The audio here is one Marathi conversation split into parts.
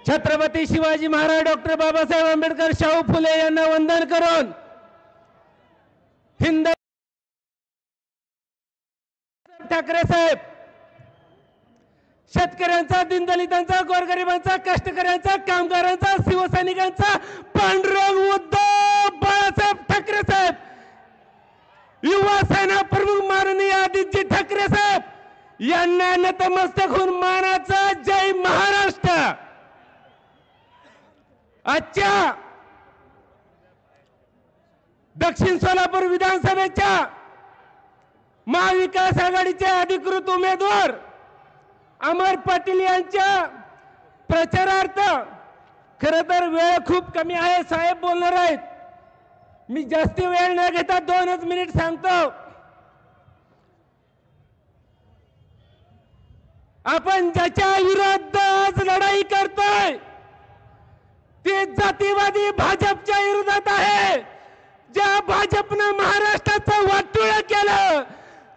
छत्रपती शिवाजी महाराज डॉक्टर बाबासाहेब आंबेडकर शाहू फुले यांना वंदन करून हिंद ठाकरे साहेब शेतकऱ्यांचा, दीनदलितांचा, गोरगरिबांचा, कष्टकऱ्यांचा, कामगारांचा, शिवसैनिकांचा पांडुरंग उद्धव बाळासाहेब ठाकरे साहेब, युवा सेना प्रमुख माननीय आदित्य ठाकरे साहेब यांना नतमस्तक होऊन मानाचा जय महाराष्ट्र। आजच्या दक्षिण सोलापूर विधानसभेच्या महाविकास आघाडीचे अधिकृत उमेदवार अमर पाटील यांच्या प्रचारार्थ खरं तर वेळ खूप कमी आहे, साहेब बोलणार आहेत, मी जास्ती वेळ न घेता 2च मिनिट सांगतो। आपण ज्याच्या विरुद्ध आज लढाई करतोय ते जातीवादी भाजपच्या विरोधात आहे। ज्या भाजपनं महाराष्ट्राचं वाटोळ केलं,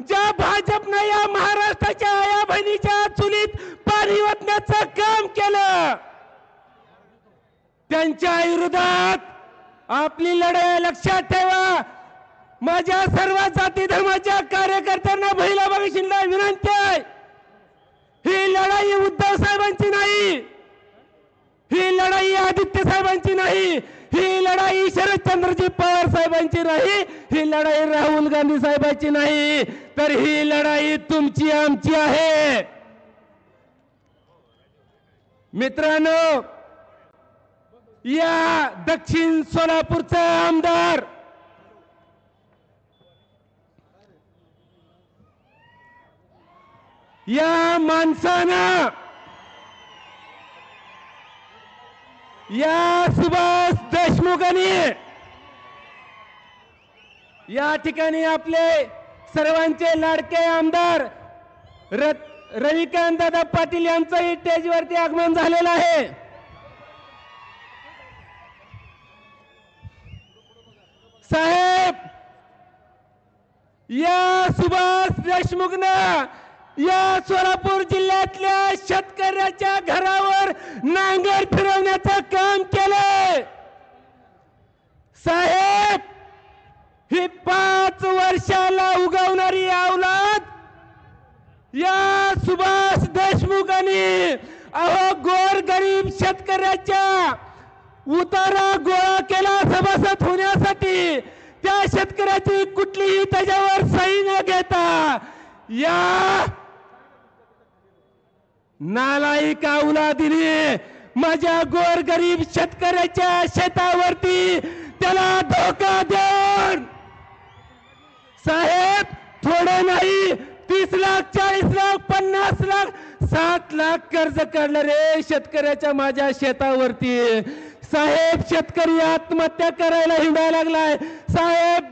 ज्या भाजपनं या महाराष्ट्राच्या आया बहिणीच्या चुलीत पाणी ओतण्याचं काम केलं, त्यांच्या विरोधात आपली लढाई लक्षात ठेवा। माझ्या सर्व जाती धर्माच्या कार्यकर्त्यांना महिला भगिनींना विनंती आहे, ही लढाई उद्धव साहेबांची नाही, ही लढाई आदित्य साहेबांची नाही, ही लढाई शरदचंद्रजी पवार साहेबांची नाही, ही लढाई राहुल गांधी साहेबांची नाही, तर ही लढाई तुमची आमची आहे। मित्रांनो, या दक्षिण सोलापूरचा आमदार या माणसानं, या सुभाष देशमुखांनी या ठिकाणी आपले सर्वांचे लाडके आमदार रविकांत दादा पाटील यांचंही स्टेजवरती आगमन झालेलं आहे। साहेब, या सुभाष देशमुखनं या सोलापूर जिल्ह्यातल्या शेतकऱ्याच्या घरावर नांगर फिरवण्याचं काम केलंय। साहेब, ही 5 वर्षाला उगवणारी औलाद या सुभाष देशमुखांनी अहो गोरगरीब शेतकऱ्याच्या उतारा गोळा केला सभासद होण्यासाठी, त्या शेतकऱ्याची कुठलीही त्याच्यावर सही न घेता या नालायक औलादीने माझ्या गोरगरीब शेतकऱ्याच्या शेतावरती त्याला धोका देऊन, साहेब थोडे नाही 30 लाख 40 लाख 50 लाख 60 लाख कर्ज काढलं रे शेतकऱ्याच्या माझ्या शेतावरती। साहेब, शेतकरी आत्महत्या करायला हिंडायला लागलाय। साहेब,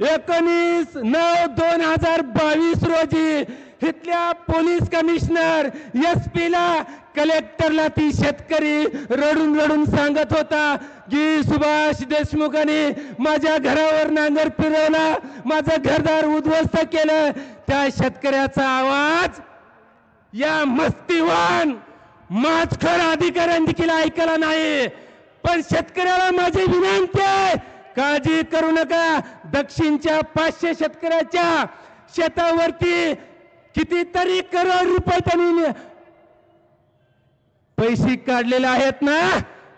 19/9/2022 रोजी इथल्या पोलीस कमिशनर SP ला कलेक्टरला ती शेतकरी रडून रडून सांगत होता की सुभाष देशमुखांनी माझ्या घरावर नांगर फिरवला, माझं घरदार उद्ध्वस्त केलं। त्या शेतकऱ्याचा आवाज या मस्तीवान माचखोर अधिकाऱ्यांनी देखील ऐकला नाही। पण शेतकऱ्याला माझी विनंती आहे, काळजी करू नका, दक्षिणच्या 500 शेतकऱ्याच्या शेतावरती कितीतरी करोड रुपये त्यांनी पैसे काढलेले आहेत ना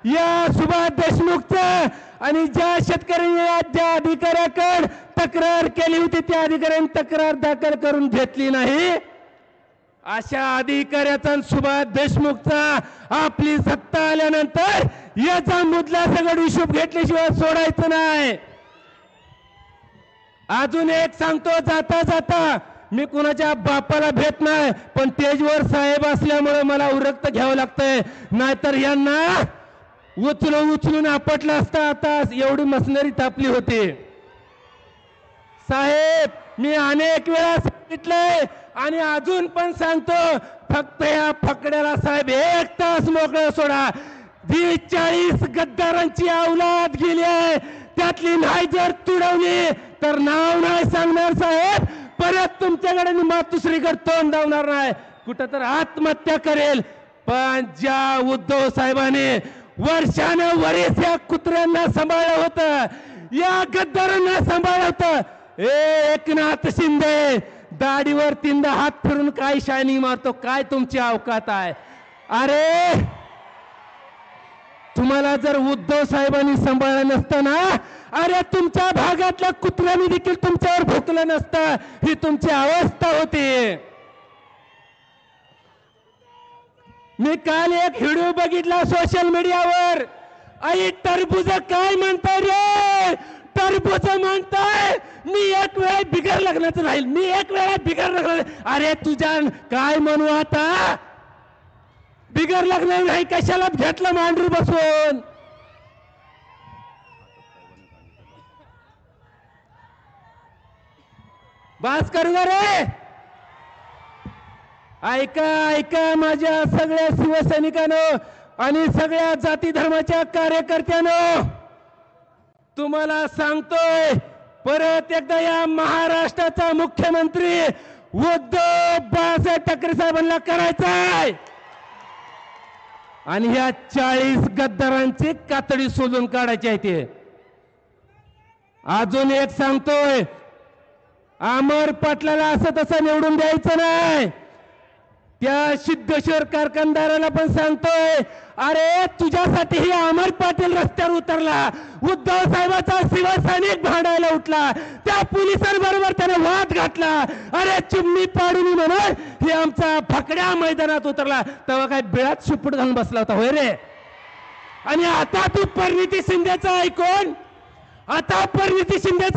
या सुभाष देशमुखचं। आणि ज्या शेतकऱ्यांनी ज्या अधिकाऱ्याकडे तक्रार केली होती त्या अधिकाऱ्यांनी तक्रार दाखल करून घेतली नाही, अशा अधिकाऱ्याचा सुभाष देशमुखचा आपली सत्ता आल्यानंतर याचा मुद्दा सगळं हिशोब घेतल्याशिवाय सोडायचं नाही। अजून एक सांगतो, जाता जाता मी कुणाच्या बापाला भेट नाही, पण स्टेजवर साहेब असल्यामुळे मला उरक्त घ्यावं लागतंय, नाहीतर यांना उचलून आपटलं असतं। आता एवढी मशिनरी तापली होती। साहेब, मी अनेक वेळा सांगितलंय आणि अजून पण सांगतो, फक्त या फकड्याला साहेब 1 तास मोकळं सोडा। जी 40 गद्दारांची औलाद गेली आहे त्यातली नाही जर तुडवली तर नाव नाही सांगणार साहेब, परत तुमच्याकडे मातुश्रीकडे तोंड धावणार नाही, कुठं तर आत्महत्या करेल। पण ज्या उद्धव साहेबांनी वर्षानुवर्ष या कुत्र्यांना सांभाळलं होतं, या गद्दारांना सांभाळलं होतं, एकनाथ शिंदे दाढीवर तीनदा हात फिरून काय शायनिंग मारतो, काय तुमची अवकात आहे? अरे तुम्हाला जर उद्धव साहेबांनी सांभाळलं नसतं ना, अरे तुमच्या भागातल्या कुत्र्यांनी देखील तुमच्यावर भुकलं नसतं, ही तुमची अवस्था होती. मी काल एक व्हिडिओ बघितला सोशल मीडियावर. आई टरबूज काय म्हणताय रे? टरबूज म्हणताय मी एक वेळा बिगर लग्नाचं राहील, मी एक वेळा बिगर लग्न. अरे तुझ्या काय म्हणू आता? बिगर लग्न नाही कशाला घेतलं मांडरू बसून? बास करू रे. ऐका ऐका माझ्या सगळ्या शिवसैनिकांनो आणि सगळ्या जाती धर्माच्या कार्यकर्त्यांनो, तुम्हाला सांगतोय परत एकदा, या महाराष्ट्राचा मुख्यमंत्री उद्धव बाळासाहेब ठाकरे साहेबांना करायचाय आणि ह्या 40 गद्दारांची कातडी सोलून काढायची आहे. ते अजून एक सांगतोय, अमर पाटलाला असं तसं निवडून द्यायचं नाही. त्या सिद्धेश्वर कारखानदाराला पण सांगतोय, अरे तुझ्यासाठी अमर पाटील रस्त्यावर उतरला, उद्धव साहेबाचा शिवसैनिक भांडायला उठला, त्या पोलिसांबरोबर त्याने वाद घातला, अरे चिमणी पाडून म्हणून हे आमचा फकड्या मैदानात उतरला, तेव्हा काय बिळात शिपूट घालून बसला होता होय रे? आणि आता तू परिणिती शिंदेचं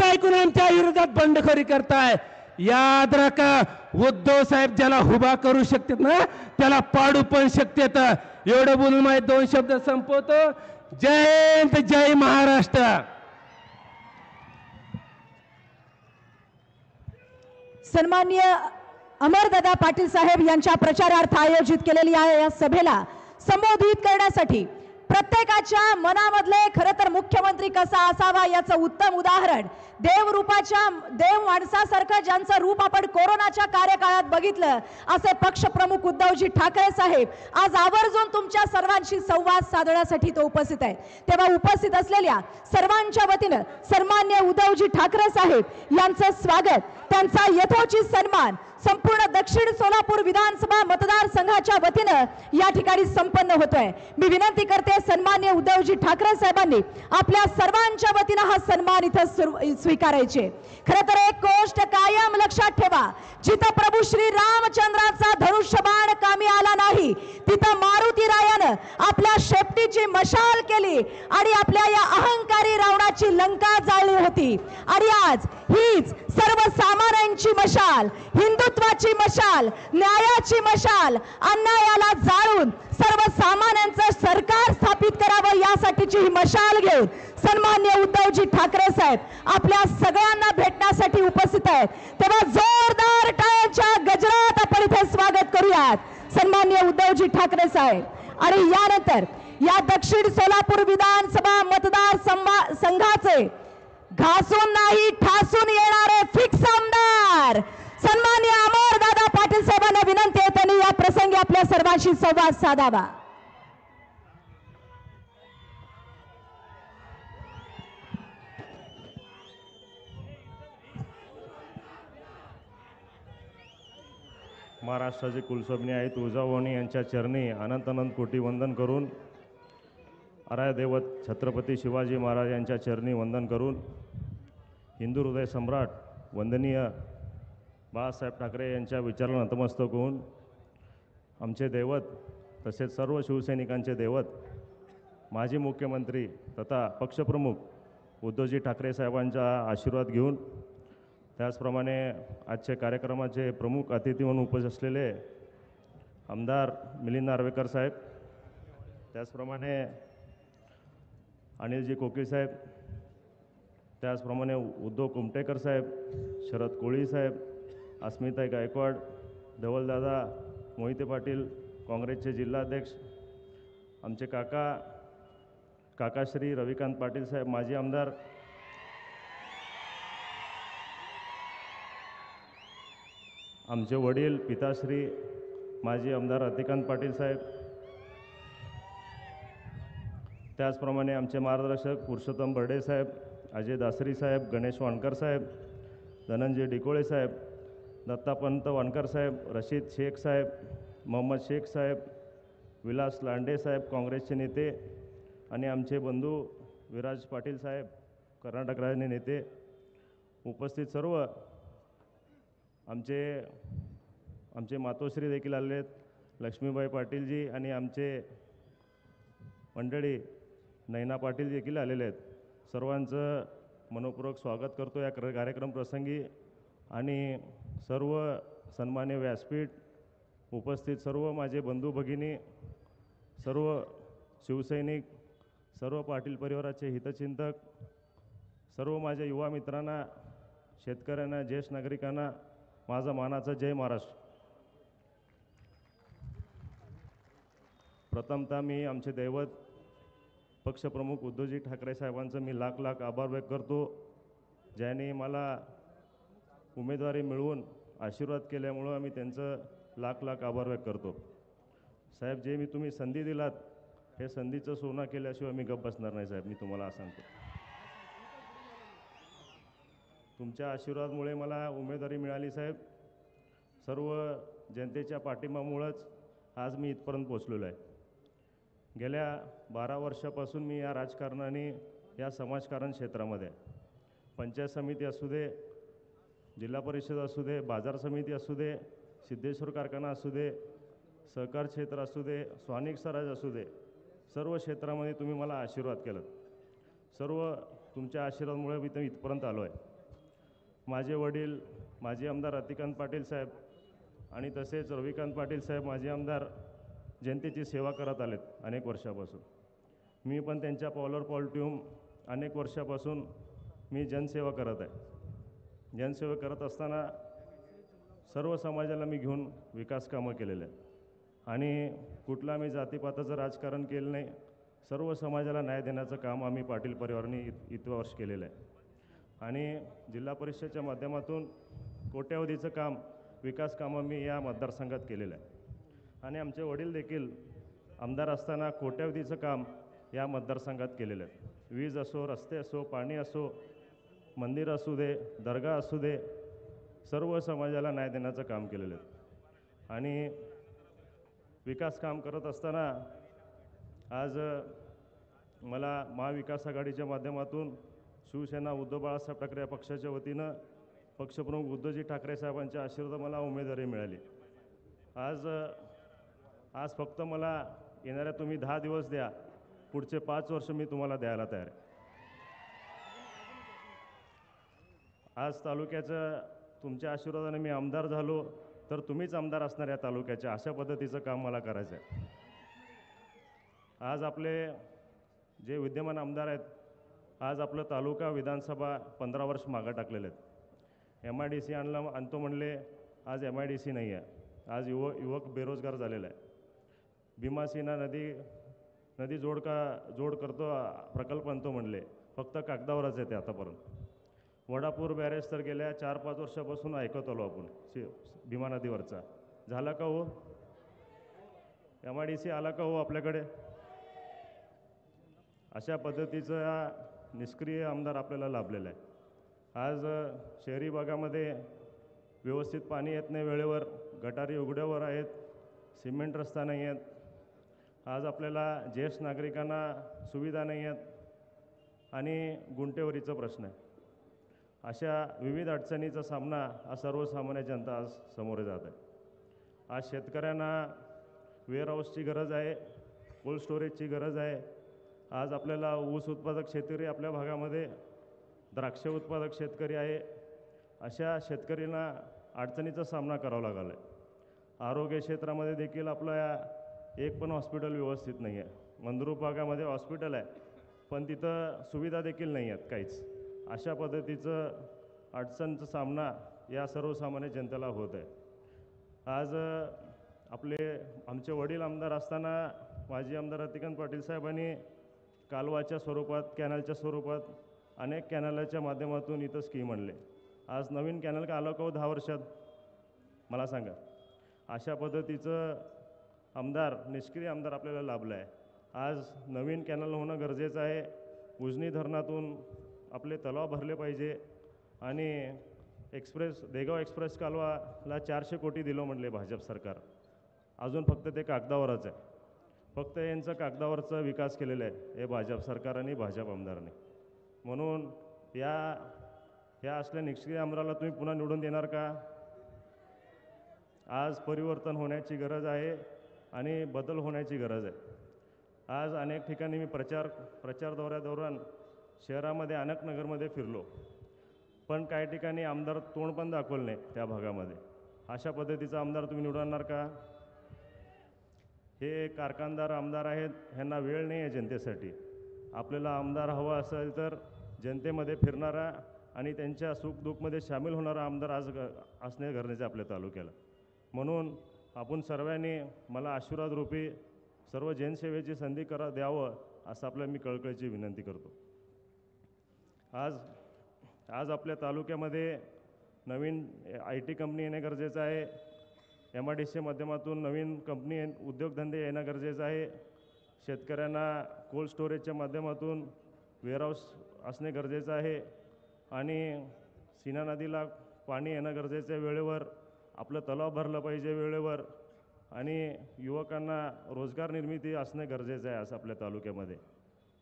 ऐकून, आमच्या विरोधात बंडखोरी करताय. याद राखा, उद्धव साहेब ज्याला हुबा करू शकतात ना, त्याला पाडू पण शकतात. एवढं बोलून माझे 2 शब्द संपवतो. जय हिंद, जय महाराष्ट्र. सन्माननीय अमरदादा पाटील साहेब यांच्या प्रचारार्थ आयोजित केलेल्या या सभेला संबोधित करण्यासाठी प्रत्येकाच्या मनामधले खरं तर मुख्यमंत्री कसा असावा याचं उत्तम उदाहरण, देव माणसासारखं ज्यांचं रूप आपण कोरोनाच्या कार्यकाळात बघितलं, असे पक्षप्रमुख उद्धवजी ठाकरे साहेब आज आवर्जून तुमच्या सर्वांशी संवाद साधण्यासाठी तो उपस्थित आहेत. तेव्हा उपस्थित असलेल्या सर्वांच्या वतीनं सन्माननीय उद्धवजी ठाकरे साहेब यांचं स्वागत, त्यांचा यथोचित सन्मान संपूर्ण दक्षिण सोलापूर विधानसभा मतदारसंघाच्या वतीनं या ठिकाणी संपन्न होतोय. मी विनंती करते सन्माननीय उद्धवजी ठाकरे साहेबांनी आपल्या सर्वांच्या वतीनं हा सन्मान इथं स्वीकारायचे. खरं तर एक गोष्ट कायम लक्षात ठेवा, जिथं प्रभू श्री रामचंद्राचा धनुष्यबाण कामी आला नाही, तिथं मारुती रायानं आपल्या शेपटीची मशाल केली आणि आपल्या या अहंकारी रावणाची लंका जाळली होती. आणि आज हीच सर्वसामान्यांची मशाल, हिंदुत्वाची मशाल, न्यायाची मशाल, अन्यायाला जाळून सर्वसामान्यांचं सरकार स्थापित करावं यासाठीची ही मशाल घेऊन सन्माननीय उद्धवजी ठाकरे साहेब आपल्या सगळ्यांना भेटण्यासाठी उपस्थित आहेत. तेव्हा जोरदार टाळ्यांच्या गजरात आपण इथे स्वागत करूयात सन्माननीय उद्धवजी ठाकरे साहेब. आणि यानंतर या दक्षिण सोलापूर विधानसभा मतदार संघाचे घासून नाही ठासून येणारे फिक्स आमदार सन्माननीय अमरदादा पाटील साहेबांना विनंती आहे, त्यांनी या प्रसंगी आपल्या सर्वांशी संवाद साधावा. महाराष्ट्राचे कुलस्वामिनी आई तुळजाभवानी यांच्या चरणी अनंत अनंत कोटी वंदन करून, आराध्य दैवत छत्रपती शिवाजी महाराज यांच्या चरणी वंदन करून, हिंदू हृदय सम्राट वंदनीय बाळासाहेब ठाकरे यांच्या विचाराला नतमस्तक होऊन, आमचे दैवत तसेच सर्व शिवसैनिकांचे दैवत माजी मुख्यमंत्री तथा पक्षप्रमुख उद्धवजी ठाकरे साहेबांचा आशीर्वाद घेऊन, त्याचप्रमाणे आजच्या कार्यक्रमाचे प्रमुख अतिथी म्हणून उपस्थित असलेले आमदार मिलिंद नार्वेकर साहेब, त्याचप्रमाणे अनिलजी कोकीळ साहेब, त्याचप्रमाणे उद्धव कुमटेकर साहेब, शरद कोळी साहेब, अस्मिताई गायकवाड, धवलदादा मोहिते पाटील काँग्रेसचे जिल्हाध्यक्ष, आमचे काकाश्री रविकांत पाटील साहेब माजी आमदार, आमचे वडील पिताश्री माजी आमदार अतिकांत पाटील साहेब, त्याचप्रमाणे आमचे मार्गदर्शक पुरुषोत्तम बर्डे साहेब, अजय दासरी साहेब, गणेश वानकर साहेब, धनंजय डिकोळे साहेब, दत्तापंत वानकर साहेब, रशीद शेख साहेब, मोहम्मद शेख साहेब, विलास लांडे साहेब काँग्रेसचे नेते, आणि आमचे बंधू विराज पाटील साहेब कर्नाटक राज्य नेते, उपस्थित सर्व आमचे मातोश्री देखील आलेले आहेत, लक्ष्मीबाई पाटीलजी, आणि आमचे मंडळी नैना पाटील देखील आलेले आहेत. सर्वांचं मनपूर्वक स्वागत करतो या कार्यक्रम प्रसंगी. आणि सर्व सन्मान्य व्यासपीठ, उपस्थित सर्व माझे बंधू भगिनी, सर्व शिवसैनिक, सर्व पाटील परिवाराचे हितचिंतक, सर्व माझ्या युवा मित्रांना, शेतकऱ्यांना, ज्येष्ठ नागरिकांना माझा मानाचा जय महाराष्ट्र. प्रथमतः मी आमचे दैवत पक्षप्रमुख उद्धवजी ठाकरे साहेबांचं मी लाख लाख आभार व्यक्त करतो, ज्यांनी मला उमेदवारी मिळवून आशीर्वाद केल्यामुळं आम्ही त्यांचं लाख लाख आभार व्यक्त करतो. साहेब, जे मी तुम्ही संधी दिलात, हे संधीचं सोनं केल्याशिवाय मी गप्प बसणार नाही साहेब, मी तुम्हाला सांगतो. तुमच्या आशीर्वादामुळे मला उमेदवारी मिळाली साहेब. सर्व जनतेच्या पाठिंब्यामुळंच आज मी इथपर्यंत पोचलेलो आहे. गेल्या 12 वर्षापासून मी या राजकारणाने, या समाजकारण क्षेत्रामध्ये, पंचायत समिती असू दे, जिल्हा परिषद असू दे, बाजार समिती असू दे, सिद्धेश्वर कारखाना असू दे, सहकार क्षेत्र असू दे, स्वानिक स्वराज असू दे, सर्व क्षेत्रामध्ये तुम्ही मला आशीर्वाद केलात. सर्व तुमच्या आशीर्वादामुळे मी इथपर्यंत आलो आहे. माझे वडील माजी आमदार रतिकांत पाटील साहेब आणि तसेच रविकांत पाटील साहेब माजी आमदार जनतेची सेवा करत आलेत अनेक वर्षापासून. मी पण त्यांच्या पावलावर पाऊल ठेवून अनेक वर्षापासून मी जनसेवा करत आहे. जनसेवा करत असताना सर्व समाजाला मी घेऊन विकास कामं केलेले आहेत आणि कुठलं आम्ही जातीपाताचं राजकारण केलं नाही. सर्व समाजाला न्याय देण्याचं काम आम्ही पाटील परिवाराने इतकं वर्ष केलेलं आहे. आणि जिल्हा परिषदेच्या माध्यमातून कोट्यावधीचं काम, विकास कामं मी या मतदारसंघात केलेलं आहे. आणि आमचे वडील देखील आमदार असताना कोट्यावधीचं काम या मतदारसंघात केलेलं आहे. वीज असो, रस्ते असो, पाणी असो, मंदिर असू दे, दर्गा असू दे, सर्व समाजाला न्याय देण्याचं काम केलेलं आहे. आणि विकास काम करत असताना आज मला महाविकास आघाडीच्या माध्यमातून शिवसेना उद्धव बाळासाहेब ठाकरे या पक्षाच्या वतीनं पक्षप्रमुख उद्धवजी ठाकरे साहेबांच्या आशीर्वाद मला उमेदवारी मिळाली. आज फक्त मला येणाऱ्या तुम्ही 10 दिवस द्या, पुढचे 5 वर्ष मी तुम्हाला द्यायला तयार आहे. आज तालुक्याचं तुमच्या आशीर्वादाने मी आमदार झालो, तर तुम्हीच आमदार असणार या तालुक्याच्या, अशा पद्धतीचं काम मला करायचं आहे. आज आपले जे विद्यमान आमदार आहेत, आज आपलं तालुका विधानसभा 15 वर्ष मागं टाकलेले आहेत. MIDC आणतो म्हणले, आज MIDC नाही आहे. आज युवक बेरोजगार झालेला आहे. भीमासिना नदी जोड करतो प्रकल्प आणतो म्हणले, फक्त कागदावरच आहे ते आतापर्यंत. वडापूर बॅरेज तर गेल्या 4-5 वर्षापासून ऐकत आलो आपण, भीमा नदीवरचा झाला का हो? MIDC आला का हो आपल्याकडे? अशा पद्धतीचा निष्क्रिय आमदार आपल्याला लाभलेला आहे. आज शहरी भागामध्ये व्यवस्थित पाणी येत नाही वेळेवर, गटारी उघड्यावर आहेत, सिमेंट रस्ता नाही आहेत. आज आपल्याला ज्येष्ठ नागरिकांना सुविधा नाही आहेत आणि गुंटेवरीचा प्रश्न आहे. अशा विविध अडचणीचा सामना आज सर्वसामान्य जनता आज सामोरे जात आहे. आज शेतकऱ्यांना वेअरहाऊसची गरज आहे, कोल्ड स्टोरेजची गरज आहे. आज आपल्याला ऊस उत्पादक शेतकरी आपल्या भागामध्ये, द्राक्ष उत्पादक शेतकरी आहे. अशा शेतकऱ्यांना अडचणीचा सामना करावा लागला आहे. आरोग्य क्षेत्रामध्ये देखील आपल्या एक पण हॉस्पिटल व्यवस्थित नाही आहे. मंद्रुप भागामध्ये हॉस्पिटल आहे, पण तिथं सुविधा देखील नाही आहेत काहीच. अशा पद्धतीचं अडचणीचा सामना या सर्वसामान्य जनतेला होत आहे. आज आमचे वडील आमदार असताना माजी आमदार रतिकांत पाटील साहेबांनी कालवाच्या स्वरूपात, कॅनलच्या स्वरूपात अनेक कॅनलच्या माध्यमातून इथं स्कीम आणले. आज नवीन कॅनल का आलं का हो 10 वर्षात? मला सांगा. अशा पद्धतीचं आमदार, निष्क्रिय आमदार आपल्याला लाभलं आहे. आज नवीन कॅनल होणं गरजेचं आहे. उजनी धरणातून आपले तलाव भरले पाहिजे आणि देगाव एक्सप्रेस कालवाला 400 कोटी दिलं म्हणले भाजप सरकार. अजून फक्त ते कागदावरच आहे. फक्त यांचं कागदावरचा विकास केलेला आहे हे भाजप सरकार आणि भाजप आमदारांनी. म्हणून ह्या असल्या निष्क्रिय आमदाराला तुम्ही पुन्हा निवडून देणार का? आज परिवर्तन होण्याची गरज आहे आणि बदल होण्याची गरज आहे. आज अनेक ठिकाणी मी प्रचार दौऱ्यादौरान शहरामध्ये अनेक नगरमध्ये फिरलो, पण काही ठिकाणी आमदार तोंड पण दाखवलं नाही त्या भागामध्ये. अशा पद्धतीचा आमदार तुम्ही निवडणार का? हे कारखानदार आमदार आहेत, ह्यांना वेळ नाही आहे जनतेसाठी. आपल्याला आमदार हवा असेल तर जनतेमध्ये फिरणारा आणि त्यांच्या सुखदुःखमध्ये सामील होणारा आमदार आज असणे गरजेचे आपल्या तालुक्याला. म्हणून आपण सर्वांनी मला आशीर्वाद रूपी सर्व जनसेवेची संधी द्यावं असं आपल्याला मी कळकळीची विनंती करतो. आज आपल्या तालुक्यामध्ये नवीन IT कंपनी येणे गरजेचं आहे. MIDC माध्यमातून नवीन कंपनी उद्योगधंदे येणं गरजेचं आहे. शेतकऱ्यांना कोल्ड स्टोरेजच्या माध्यमातून वेअरहाऊस असणे गरजेचं आहे आणि सीना नदीला पाणी येणं गरजेचं आहे वेळेवर. आपलं तलाव भरलं पाहिजे वेळेवर आणि युवकांना रोजगार निर्मिती असणे गरजेचं आहे असं आपल्या तालुक्यामध्ये.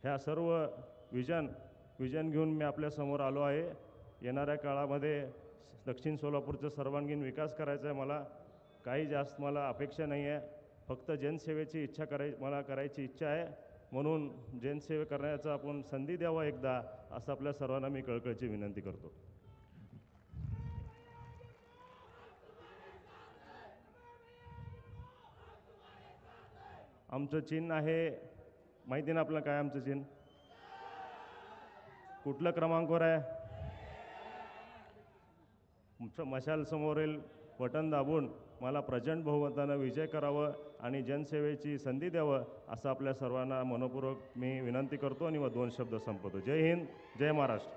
ह्या सर्व विजन घेऊन मी आपल्यासमोर आलो आहे. येणाऱ्या काळामध्ये दक्षिण सोलापूरचा सर्वांगीण विकास करायचा आहे मला. काही जास्त मला अपेक्षा नाही आहे. फक्त जनसेवेची मला करायची इच्छा आहे. म्हणून जनसेवे करण्याचा आपण संधी द्यावा एकदा असं आपल्या सर्वांना मी कळकळीची विनंती करतो. आमचं चिन्ह आहे माहिती ना आपलं काय आमचं चिन्ह? कुठलं क्रमांकावर आहे? मशाल समोरील बटन दाबून मला प्रचंड बहुमतानं विजय करावं आणि जनसेवेची संधी द्यावं असं आपल्या सर्वांना मनपूर्वक मी विनंती करतो आणि मग 2 शब्द संपवतो. जय हिंद, जय महाराष्ट्र.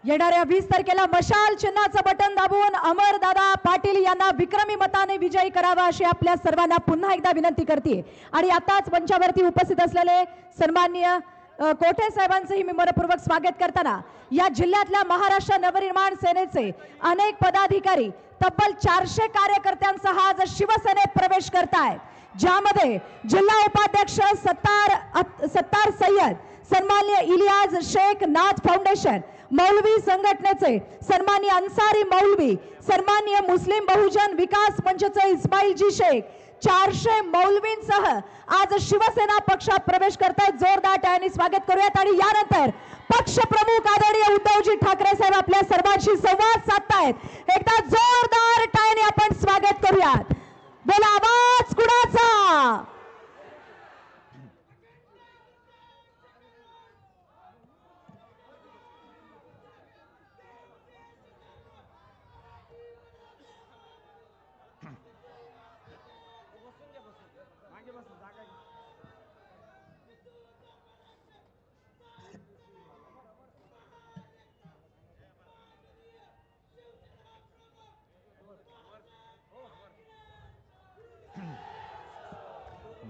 येणाऱ्या 20 तारखेला मशाल चिन्हाचं बटन दाबून अमरदादा पाटील यांना विक्रमी मताने विजयी करावा अशी आपल्या सर्वांना पुन्हा एकदा विनंती करते. आणि आताच मंचावरती उपस्थित असलेले सन्माननीय कोठे साहेबांचंही मी मनपूर्वक स्वागत करताना या जिल्ह्यातल्या महाराष्ट्र नवनिर्माण सेनेचे अनेक पदाधिकारी तब्बल 400 कार्यकर्त्यांचा हा आज शिवसेनेत प्रवेश करतायत, ज्यामध्ये जिल्हा उपाध्यक्ष सत्तार सय्यद, सन्माननीय इलियास शेख नाथ फाउंडेशन, मौलवी संघटनेचे सन्माननीय अन्सारी मौलवी, सन्माननीय मुस्लिम बहुजन विकास मंचचे इस्माइलजी शेख, 400 मौलवींसह आज शिवसेना पक्षात प्रवेश करतायत. जोरदार टाळ्यांनी स्वागत करूयात. आणि यानंतर पक्ष प्रमुख आदरणीय उद्धवजी ठाकरे साहेब आपल्या सर्वांशी संवाद साधतायत. एकदा जोरदार टाळ्यांनी आपण स्वागत करूयात. बोला, आवाज कुणाचा?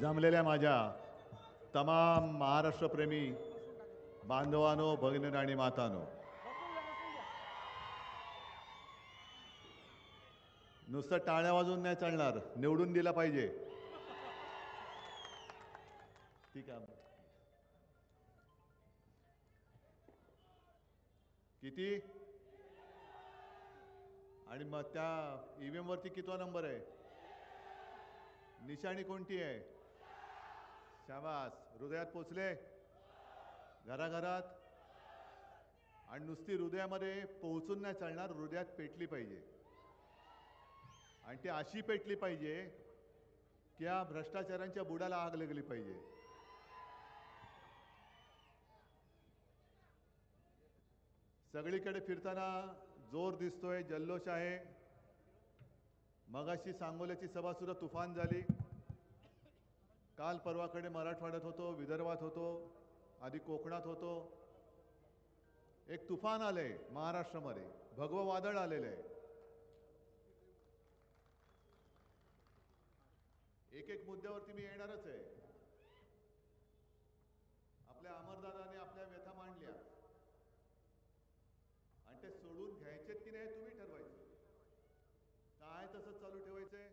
जमलेल्या माझ्या तमाम महाराष्ट्रप्रेमी बांधवांनो, भगिनी आणि मातांनो, नुसतं टाळ्या वाजून नाही चालणार, निवडून दिला पाहिजे. ठीक आहे. किती? आणि मग त्या EVM वरती कितवा नंबर आहे? निशाणी कोणती आहे? शाबास. हृदयात पोचले, घराघरात. आणि नुसती हृदयामध्ये पोहोचून नाही चालणार, हृदयात पेटली पाहिजे. आणि ती अशी पेटली पाहिजे की या भ्रष्टाचारांच्या बुडाला आग लागली पाहिजे. सगळीकडे फिरताना जोर दिसतोय, जल्लोष आहे. मगाशी सांगोल्याची सभा सुद्धा तुफान झाली. काल परवाकडे मराठवाड्यात होतो, विदर्भात होतो, आधी कोकणात होतो. एक तुफान आलंय महाराष्ट्रामध्ये, भगवं वादळ आलेलं आहे. एक एक मुद्द्यावरती मी येणारच आहे. आपल्या अमरदादाने आपल्या व्यथा मांडल्या आणि ते सोडून घ्यायचेत की नाही तुम्ही ठरवायचं. काय तसंच चालू ठेवायचंय?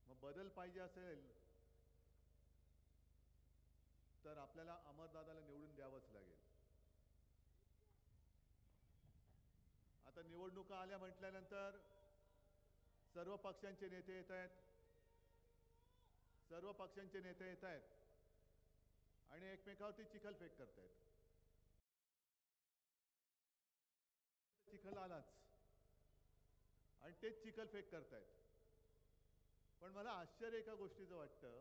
मग बदल पाहिजे असेल तर आपल्याला अमरदादाला निवडून द्यावंच लागेल. आता निवडणुका आल्या म्हटल्यानंतर सर्व पक्षांचे नेते येत आहेत. सर्व पक्षांचे नेते येत आहेत आणि एकमेकावरती चिखलफेक करतायत. चिखल आलाच आणि तेच चिखलफेक करतायत. पण मला आश्चर्य एका गोष्टीचं वाटतं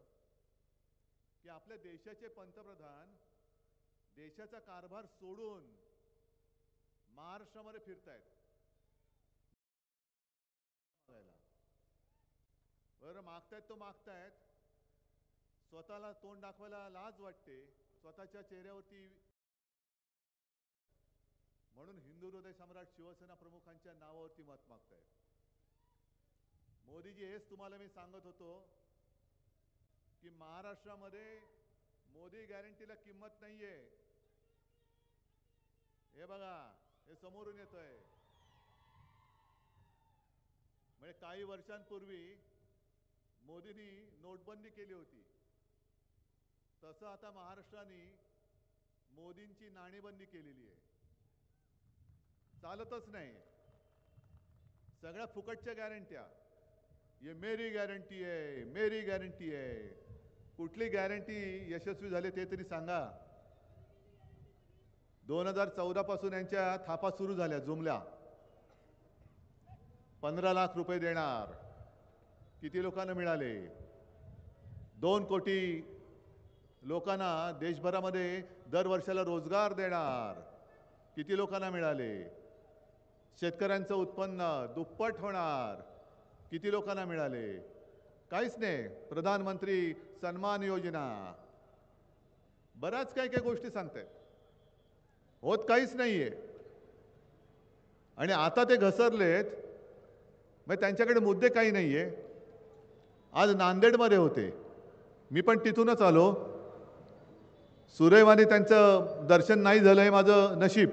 की आपल्या देशाचे पंतप्रधान देशाचा कारभार सोडून महाराष्ट्रामध्ये फिरतायत. बरं, मागतायत तो मागतायत, स्वतःला तोंड दाखवायला लाज वाटते, स्वतःच्या चेहऱ्यावरती. म्हणून हिंदू हृदय सम्राट शिवसेना प्रमुखांच्या नावावरती मत मागतायत. मोदीजी, हेच तुम्हाला मी सांगत होतो की महाराष्ट्रामध्ये मोदी गॅरंटीला किंमत नाहीये. हे बघा, हे समोरून येतंय. म्हणजे काही वर्षांपूर्वी मोदींनी नोटबंदी केली होती, तसं आता महाराष्ट्राने मोदींची नाणेबंदी केलेली आहे. चालतच नाही. सगळ्या फुकटच्या गॅरंट्या. ये मेरी गॅरंटी आहे, मेरी गॅरंटी आहे. कुठली गॅरंटी यशस्वी झाले ते तरी सांगा. 2014 पासून यांच्या थापा सुरू झाल्या, जुमल्या. 15 लाख रुपये देणार. किती लोकांना मिळाले? 2 कोटी लोकांना देशभरामध्ये दर वर्षाला रोजगार देणार. किती लोकांना मिळाले? शेतकऱ्यांचं उत्पन्न दुप्पट होणार. किती लोकांना मिळाले? काहीच नाही. प्रधानमंत्री सन्मान योजना, बऱ्याच काही काही गोष्टी सांगतायत, होत काहीच नाहीये. आणि आता ते घसरलेत, मग त्यांच्याकडे मुद्दे काही नाहीये. आज नांदेडमध्ये होते, मी पण तिथूनच आलो. सुदैवाने त्यांचं दर्शन नाही झालं, हे माझं नशीब.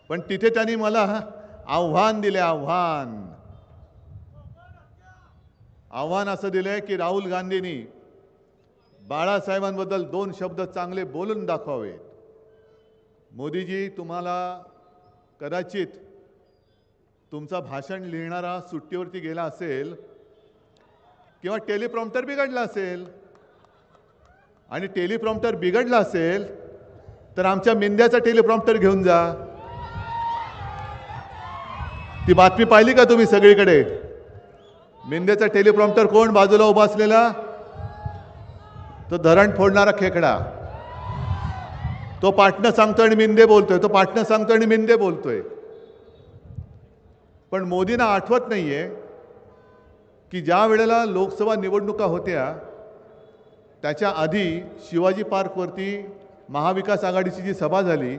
पण तिथे त्यांनी मला आव्हान दिले. आव्हान असं दिलंय की राहुल गांधींनी बाळासाहेबांबद्दल 2 शब्द चांगले बोलून दाखवावेत. मोदीजी, तुम्हाला कदाचित तुमचा भाषण लिहिणारा सुट्टीवरती गेला असेल किंवा टेलिप्रॉम्प्टर बिघडला असेल, आणि टेलिप्रॉम्प्टर बिघडला असेल तर आमच्या मिंद्याचा टेलिप्रॉम्प्टर घेऊन जा. ती बातमी पाहिली का तुम्ही सगळीकडे? मिंद्याचा टेलिप्रॉम्प्टर कोण बाजूला उभा असलेला? तो धरण फोडणारा खेकडा. तो पाटणं सांगतोय आणि मिंदे बोलतोय, तो पाटणं सांगतोय आणि मिंदे बोलतोय. पण मोदींना आठवत नाहीये की ज्या वेळेला लोकसभा निवडणुका होत्या त्याच्या आधी शिवाजी पार्कवरती महाविकास आघाडीची जी सभा झाली,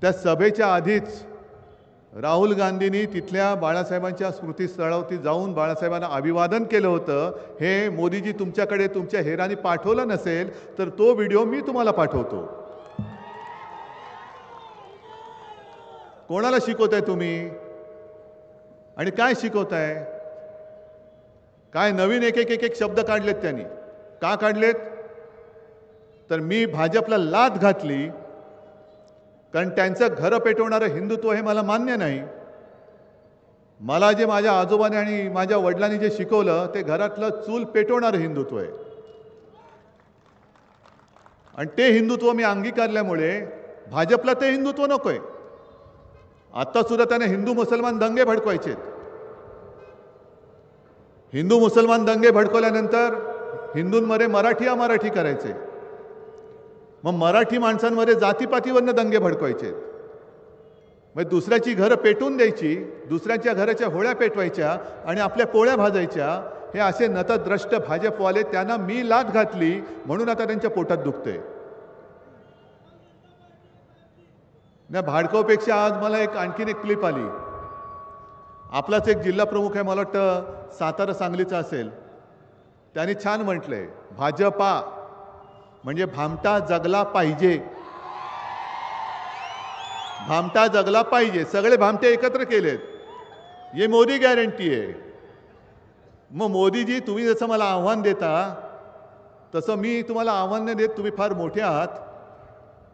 त्या सभेच्या आधीच राहुल गांधींनी तिथल्या बाळासाहेबांच्या स्मृतीस्थळावरती जाऊन बाळासाहेबांना अभिवादन केलं होतं. हे मोदीजी तुमच्याकडे तुमच्या हेरानी पाठवलं नसेल तर तो व्हिडिओ मी तुम्हाला पाठवतो. कोणाला शिकवताय तुम्ही आणि काय शिकवताय? काय नवीन एक एक एक एक शब्द काढलेत त्यांनी. का काढलेत? तर मी भाजपला लाथ घातली कारण त्यांचं घरं पेटवणारं हिंदुत्व हे मला मान्य नाही. मला जे माझ्या आजोबाने आणि माझ्या वडिलांनी जे शिकवलं ते घरातलं चूल पेटवणारं हिंदुत्व आहे. आणि ते हिंदुत्व मी अंगीकारल्यामुळे भाजपला ते हिंदुत्व नकोय. आता सुद्धा त्याने हिंदू मुसलमान दंगे भडकवायचे. हिंदू मुसलमान दंगे भडकवल्यानंतर हिंदूंमध्ये मराठी अमराठी करायचे. मग मराठी माणसांमध्ये जातीपातीवरनं दंगे भडकवायचे. मग दुसऱ्याची घरं पेटून द्यायची, दुसऱ्याच्या घराच्या होळ्या पेटवायच्या आणि आपल्या पोळ्या भाजायच्या. हे असे नतद्रष्ट भाजपवाले, त्यांना मी लाथ घातली म्हणून आता त्यांच्या पोटात दुखते. ना भाडकावपेक्षा आज मला आणखीन एक क्लिप आली. आपलाच एक जिल्हा प्रमुख आहे, मला वाटतं सातारा सांगलीचा असेल, त्यांनी छान म्हटलंय, भाजपा म्हणजे भामटा जगला पाहिजे. भामटा जगला पाहिजे, सगळे भामटे एकत्र केलेत, ये मोदी गॅरंटी आहे. मग मोदीजी, तुम्ही जसं मला आव्हान देता तसं मी तुम्हाला आव्हान नाही देत. तुम्ही फार मोठे आहात,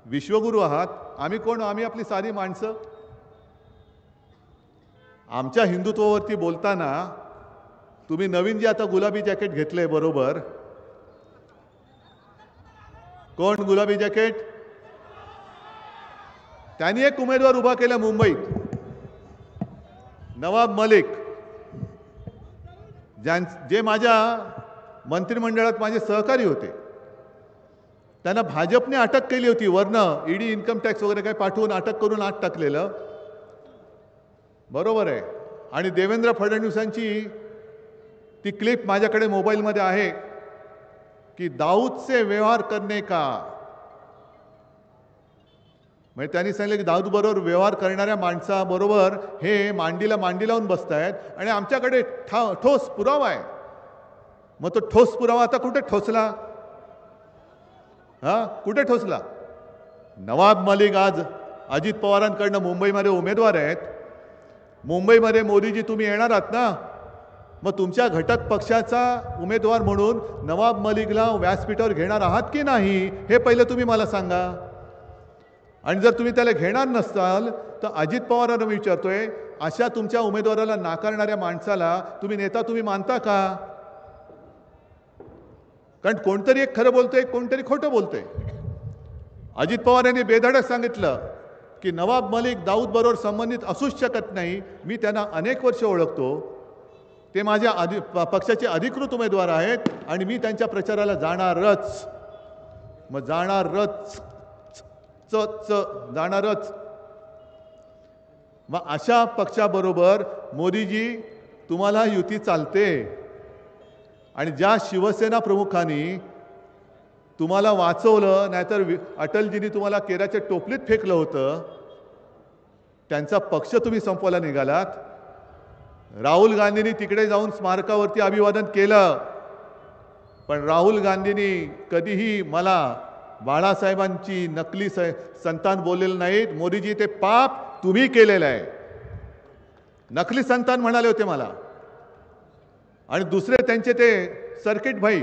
विश्वगुरू आहात. आम्ही कोण? आम्ही आपली साधी माणसं. आमच्या हिंदुत्वावरती बोलताना तुम्ही नवीन जे आता गुलाबी जॅकेट घेतलंय, बरोबर, कोण गुलाबी जॅकेट? त्यांनी एक उमेदवार उभा केला मुंबईत, नवाब मलिक, जे माझ्या मंत्रिमंडळात माझे सहकारी होते. त्यांना भाजपने अटक केली होती, वरनं ईडी, इन्कम टॅक्स वगैरे काही पाठवून अटक करून आत टाकलेलं, बरोबर आहे. आणि देवेंद्र फडणवीसांची ती क्लिप माझ्याकडे मोबाईलमध्ये आहे की दाऊद से व्यवहार करने का, म्हणजे त्यांनी सांगितलं की दाऊद बरोबर व्यवहार करणाऱ्या माणसाबरोबर हे मांडीला मांडी लावून बसतायत आणि आमच्याकडे ठोस पुरावा आहे. मग तो ठोस पुरावा आता कुठे ठोसला? कुठे ठोसला? नवाब मलिक आज अजित पवारांकडनं मुंबईमध्ये उमेदवार आहेत. मुंबईमध्ये मोदीजी तुम्ही येणार आहात ना, मग तुमच्या घटक पक्षाचा उमेदवार म्हणून नवाब मलिकला व्यासपीठावर घेणार आहात की नाही, हे पहिलं तुम्ही मला सांगा. आणि जर तुम्ही त्याला घेणार नसाल तर अजित पवारांना मी विचारतोय, अशा तुमच्या उमेदवाराला नाकारणाऱ्या माणसाला तुम्ही नेता तुम्ही मानता का? कारण कोणतरी एक खरं बोलतोय, कोणतरी खोटं बोलतोय. अजित पवार यांनी बेधडक सांगितलं की नवाब मलिक दाऊद बरोबर संबंधित असूच शकत नाही. मी त्यांना अनेक वर्ष ओळखतो, ते माझ्या पक्षाचे अधिकृत उमेदवार आहेत आणि मी त्यांच्या प्रचाराला जाणारच. मग जाणारच, जाणारच. मग अशा पक्षाबरोबर मोदीजी तुम्हाला युती चालते. आणि ज्या शिवसेना प्रमुखांनी तुम्हाला वाचवलं, नाहीतर अटलजींनी तुम्हाला केराच्या टोपलीत फेकलं होतं, त्यांचा पक्ष तुम्ही संपवायला निघालात. राहुल गांधींनी तिकडे जाऊन स्मारकावरती अभिवादन केलं, पण राहुल गांधींनी कधीही मला बाळासाहेबांची नकली संतान बोललेलं नाहीत. मोदीजी, ते पाप तुम्ही केलेलं आहे. नकली संतान म्हणाले होते मला. आणि दुसरे त्यांचे ते सर्किट भाई,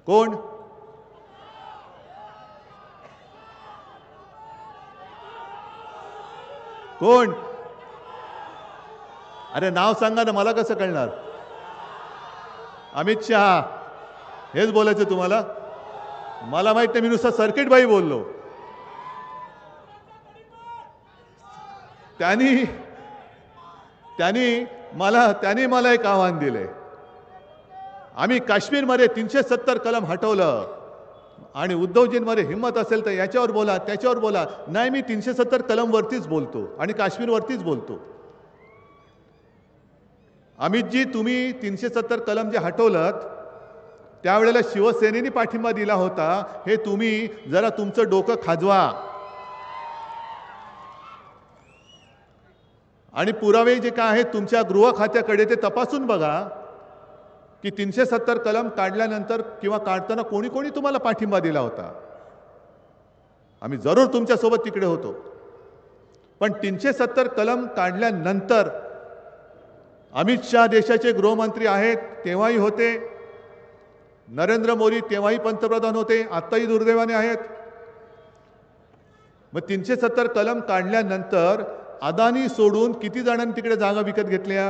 कोण? कोण? अरे नाव सांगा ना, मला कसं कळणार? अमित शहा, हेच बोलायचं तुम्हाला? मला माहित नाही, मी नुसतं सर्किट भाई बोललो. त्यांनी मला एक आव्हान दिले. आम्ही काश्मीरमध्ये 370 कलम हटवलं आणि उद्धवजींमध्ये हिंमत असेल तर याच्यावर बोला, त्याच्यावर बोला. नाही, मी 370 कलम वरतीच बोलतो आणि काश्मीरवरतीच बोलतो. अमितजी, तुम्ही 370 कलम जे हटवलं त्यावेळेला शिवसेनेने पाठिंबा दिला होता. हे तुम्ही जरा तुमचं डोकं खाजवा आणि पुरावे जे काय आहेत तुमच्या गृह खात्याकडे ते तपासून बघा की 370 कलम काढल्यानंतर किंवा काढताना कोणी कोणी तुम्हाला पाठिंबा दिला होता. आम्ही जरूर तुमच्यासोबत तिकडे होतो, पण 370 कलम काढल्यानंतर अमित शहा देशाचे गृहमंत्री आहेत, तेव्हाही होते. नरेंद्र मोदी तेव्हाही पंतप्रधान होते, आत्ताही दुर्दैवाने आहेत. मग 370 कलम काढल्यानंतर अदानी सोडून किती जणांनी तिकडे जागा विकत घेतल्या?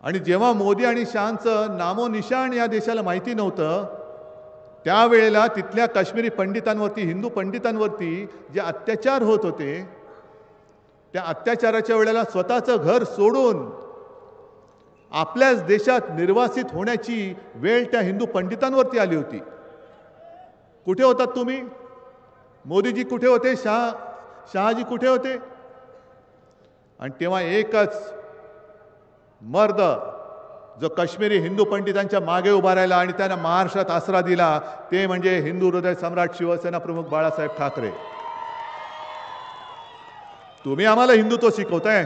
आणि जेव्हा मोदी आणि शहांचं नामोनिशाण या देशाला माहिती नव्हतं, त्यावेळेला तिथल्या काश्मीरी पंडितांवरती, हिंदू पंडितांवरती जे अत्याचार होत होते, त्या अत्याचाराच्या वेळेला स्वतःचं घर सोडून आपल्याच देशात निर्वासित होण्याची वेळ त्या हिंदू पंडितांवरती आली होती. कुठे होतात तुम्ही? मोदीजी कुठे होते? शहाजी कुठे होते? आणि तेव्हा एकच मर्द जो काश्मीरी हिंदू पंडितांच्या मागे उभा राहिला आणि त्यांना महाराष्ट्रात आसरा दिला, ते म्हणजे हिंदू हृदय सम्राट शिवसेना प्रमुख बाळासाहेब ठाकरे. तुम्ही आम्हाला हिंदुत्व शिकवताय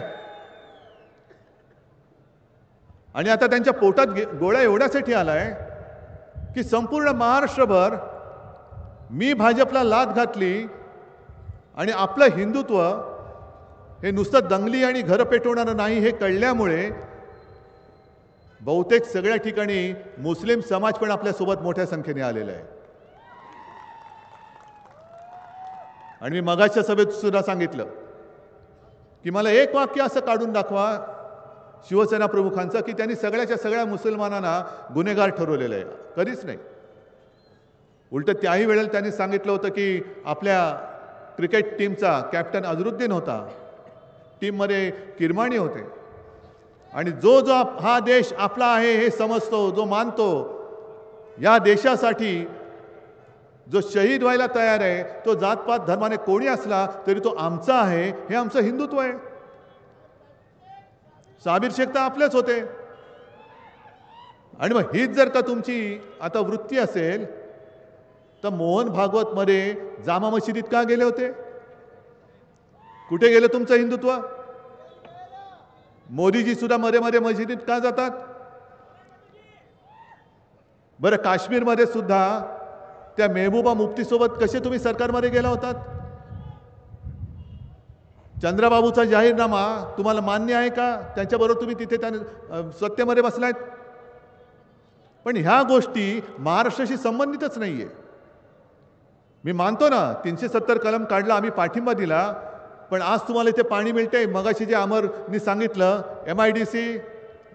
आणि आता त्यांच्या पोटात गोळ्या एवढ्यासाठी आलाय की संपूर्ण महाराष्ट्रभर मी भाजपला लाथ घातली आणि आपलं हिंदुत्व हे नुसतं दंगली आणि घरं पेटवणारं नाही हे कळल्यामुळे बहुतेक सगळ्या ठिकाणी मुस्लिम समाज पण आपल्यासोबत मोठ्या संख्येने आलेला आहे. आणि मी मगाच्या सभेत सुद्धा सांगितलं की मला एक वाक्य असं काढून दाखवा शिवसेना प्रमुखांचं की त्यांनी सगळ्याच्या सगळ्या मुसलमानांना गुन्हेगार ठरवलेलं आहे. कधीच नाही. उलट त्याही वेळेला त्यांनी सांगितलं होतं की आपल्या क्रिकेट टीमचा कॅप्टन अझरुद्दीन होता, टीममध्ये किरमाणी होते आणि जो जो हा देश आपला आहे हे समजतो, जो मानतो, या देशासाठी जो शहीद व्हायला तयार आहे, तो जातपात धर्माने कोणी असला तरी तो आमचा आहे, हे आमचं हिंदुत्व आहे. साबीर शेख तर आपलेच होते. आणि मग हीच जर का तुमची आता वृत्ती असेल तर मोहन भागवत मध्ये जामा मशिदीत का गेले होते? कुठे गेले तुमचं हिंदुत्व? मोदीजी सुद्धा मध्ये मध्ये मशिदीत का जातात? बरं, काश्मीरमध्ये सुद्धा त्या मेहबूबा मुफ्तीसोबत कसे तुम्ही सरकारमध्ये गेला होतात? चंद्रबाबूचा जाहीरनामा तुम्हाला मान्य आहे का? त्यांच्याबरोबर तुम्ही तिथे त्या सत्तेमध्ये बसलायत. पण ह्या गोष्टी महाराष्ट्राशी संबंधितच नाहीये. मी मानतो ना 370 कलम काढला, आम्ही पाठिंबा दिला, पण आज तुम्हाला इथे पाणी मिळते. मगाशी जे अमरनी सांगितलं, MIDC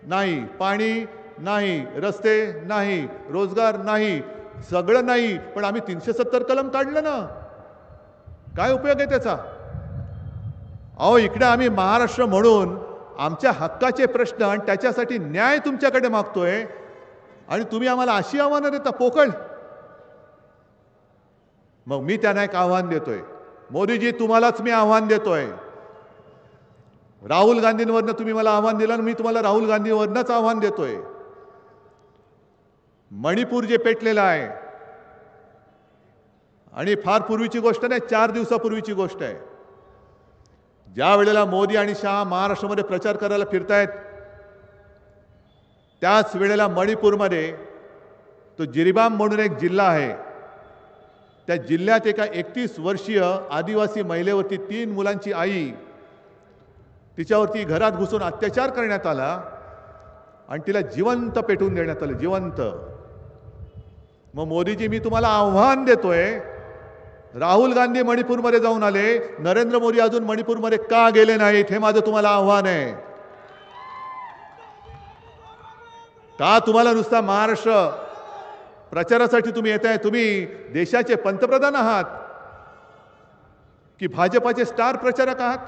नाही, पाणी नाही, रस्ते नाही, रोजगार नाही, सगळं नाही, पण आम्ही 370 कलम काढलं ना. काय उपयोग आहे त्याचा? अहो, इकडे आम्ही महाराष्ट्र म्हणून आमच्या हक्काचे प्रश्न आणि त्याच्यासाठी न्याय तुमच्याकडे मागतोय आणि तुम्ही आम्हाला अशी आव्हानं देता पोकळ. मग मी त्यांना एक आव्हान देतोय, मोदीजी तुम्हालाच मी आव्हान देतोय. राहुल गांधींवरनं तुम्ही मला आव्हान दिलं, मी तुम्हाला राहुल गांधींवरनंच आव्हान देतोय. मणिपूर जे पेटलेलं आहे आणि फार पूर्वीची गोष्ट नाही, 4 दिवसापूर्वीची गोष्ट आहे. ज्या वेळेला मोदी आणि शहा महाराष्ट्रामध्ये प्रचार करायला फिरतायत त्याच वेळेला मणिपूरमध्ये तो जिरीबाम म्हणून एक जिल्हा आहे, त्या जिल्ह्यात एका 31 वर्षीय आदिवासी महिलेवरती 3 मुलांची आई, तिच्यावरती घरात घुसून अत्याचार करण्यात आला आणि तिला जिवंत पेटवून देण्यात आलं, जिवंत. मग मोदीजी, मी तुम्हाला आव्हान देतोय, राहुल गांधी मणिपूरमध्ये जाऊन आले, नरेंद्र मोदी अजून मणिपूरमध्ये का गेले नाहीत? हे माझं तुम्हाला आव्हान आहे. का तुम्हाला नुसता महाराष्ट्र प्रचारासाठी तुम्ही येताय? तुम्ही देशाचे पंतप्रधान आहात की भाजपाचे स्टार प्रचारक आहात?